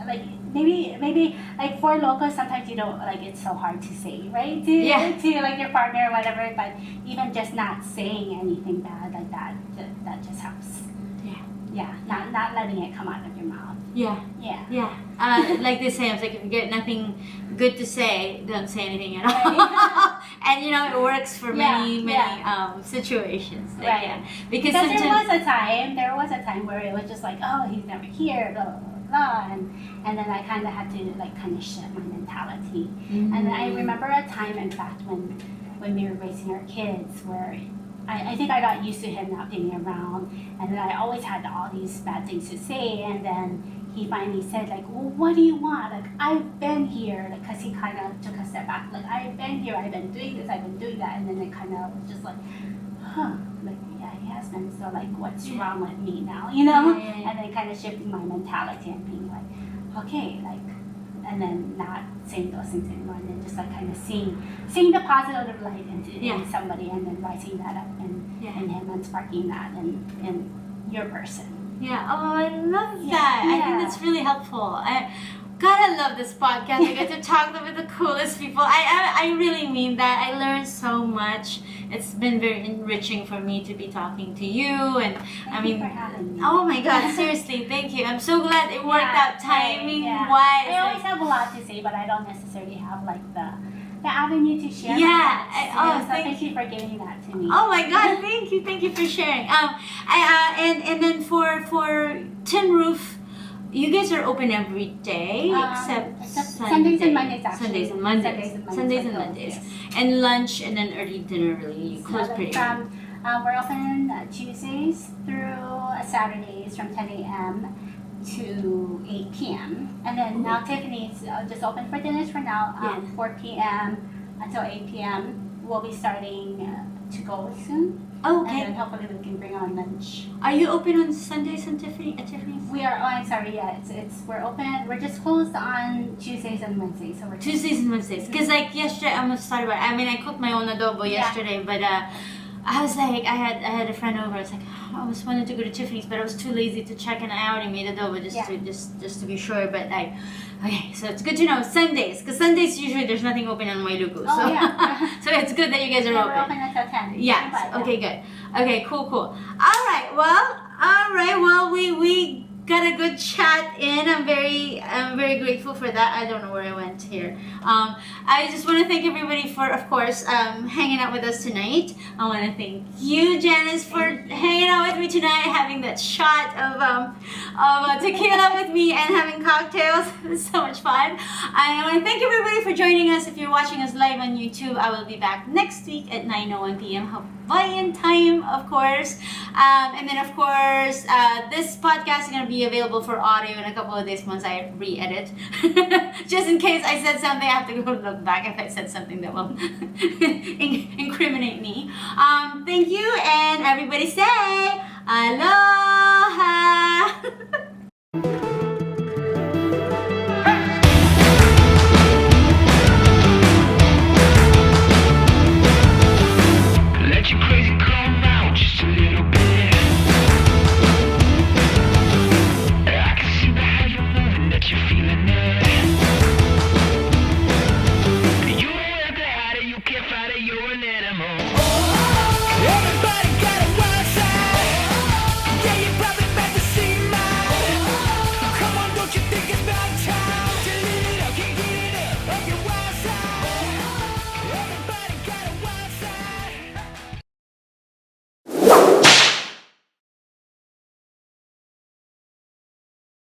like maybe like for locals sometimes like it's so hard to say, right, to like your partner or whatever, but even just not saying anything bad like that just helps. Not letting it come out of your mouth. Like they say, it's like if you get nothing good to say, don't say anything at all. And it works for many situations. Like, Because there was a time where it was just like, oh, he's never here, blah, blah, blah. blah. And then I kind of had to like kind of shift my mentality. And then I remember a time, in fact, when we were raising our kids, where I think I got used to him not being around, and then I always had all these bad things to say, and then he finally said like, well, what do you want? Like, I've been here, like, cause he kind of took a step back, like, I've been here, I've been doing this, I've been doing that, and then it kind of was just like, like, yeah, he has been, so like, what's wrong with me now, you know? And then kind of shifting my mentality and being like, okay, like, and then not saying those things anymore, and then just like kind of seeing the positive light in somebody, and then rising that up in him and sparking that in your person. Yeah. Oh, I love that. I think that's really helpful. God, I love this podcast. I get to talk with the coolest people. I really mean that. I learned so much. It's been very enriching for me to be talking to you. And Thank you for having me. Oh my God, seriously, thank you. I'm so glad it worked out timing wise. I always have a lot to say, but I don't necessarily have like the avenue to share. So thank you for giving that to me. Oh my God, thank you for sharing. And then for Tin Roof, you guys are open every day except Sundays and Mondays, actually. Sundays and Mondays. Yes. And lunch and then early dinner, really. You close pretty early. We're open Tuesdays through Saturdays from 10 a.m. to 8 p.m. And then now Tiffany's just open for dinners for now, 4 p.m. until 8 p.m. We'll be starting to go soon. Oh, okay. And then hopefully we can bring on lunch. Are you open on Sundays at Tiffany's? We are. Oh, I'm sorry. Yeah, we're open. We're just closed on Tuesdays and Wednesdays. So we're Tuesdays and Wednesdays. Because like yesterday, I almost thought about it. I mean, I cooked my own adobo yesterday, but I was like, I had a friend over. I was like, I almost wanted to go to Tiffany's, but I was too lazy to check, and I already made adobo just to be sure. But okay, so it's good to know Sundays, because Sundays usually there's nothing open on Wailuku. So so it's good that you guys are open. We're open until 10. Yes. Okay. Good. Okay. Cool. All right. Well, we got a good chat in. I'm very grateful for that. I don't know where I went here. I just want to thank everybody for, of course, hanging out with us tonight. I want to thank you, Janice, for hanging out with me tonight, having that shot of tequila with me and having cocktails. It's so much fun. I want to thank everybody for joining us. If you're watching us live on YouTube, I will be back next week at 9:01 p.m. Hawaiian time, of course. And then, of course, this podcast is going to be available for audio in a couple of days once I re-edit. Just in case I said something, I have to go look back if I said something that will incriminate me. Thank you, and everybody say aloha! Let your crazy come out just a little bit. I can see by how you're moving that you're feeling it. You don't have to hide it, you can't fight it, you're an animal. Everybody got a wild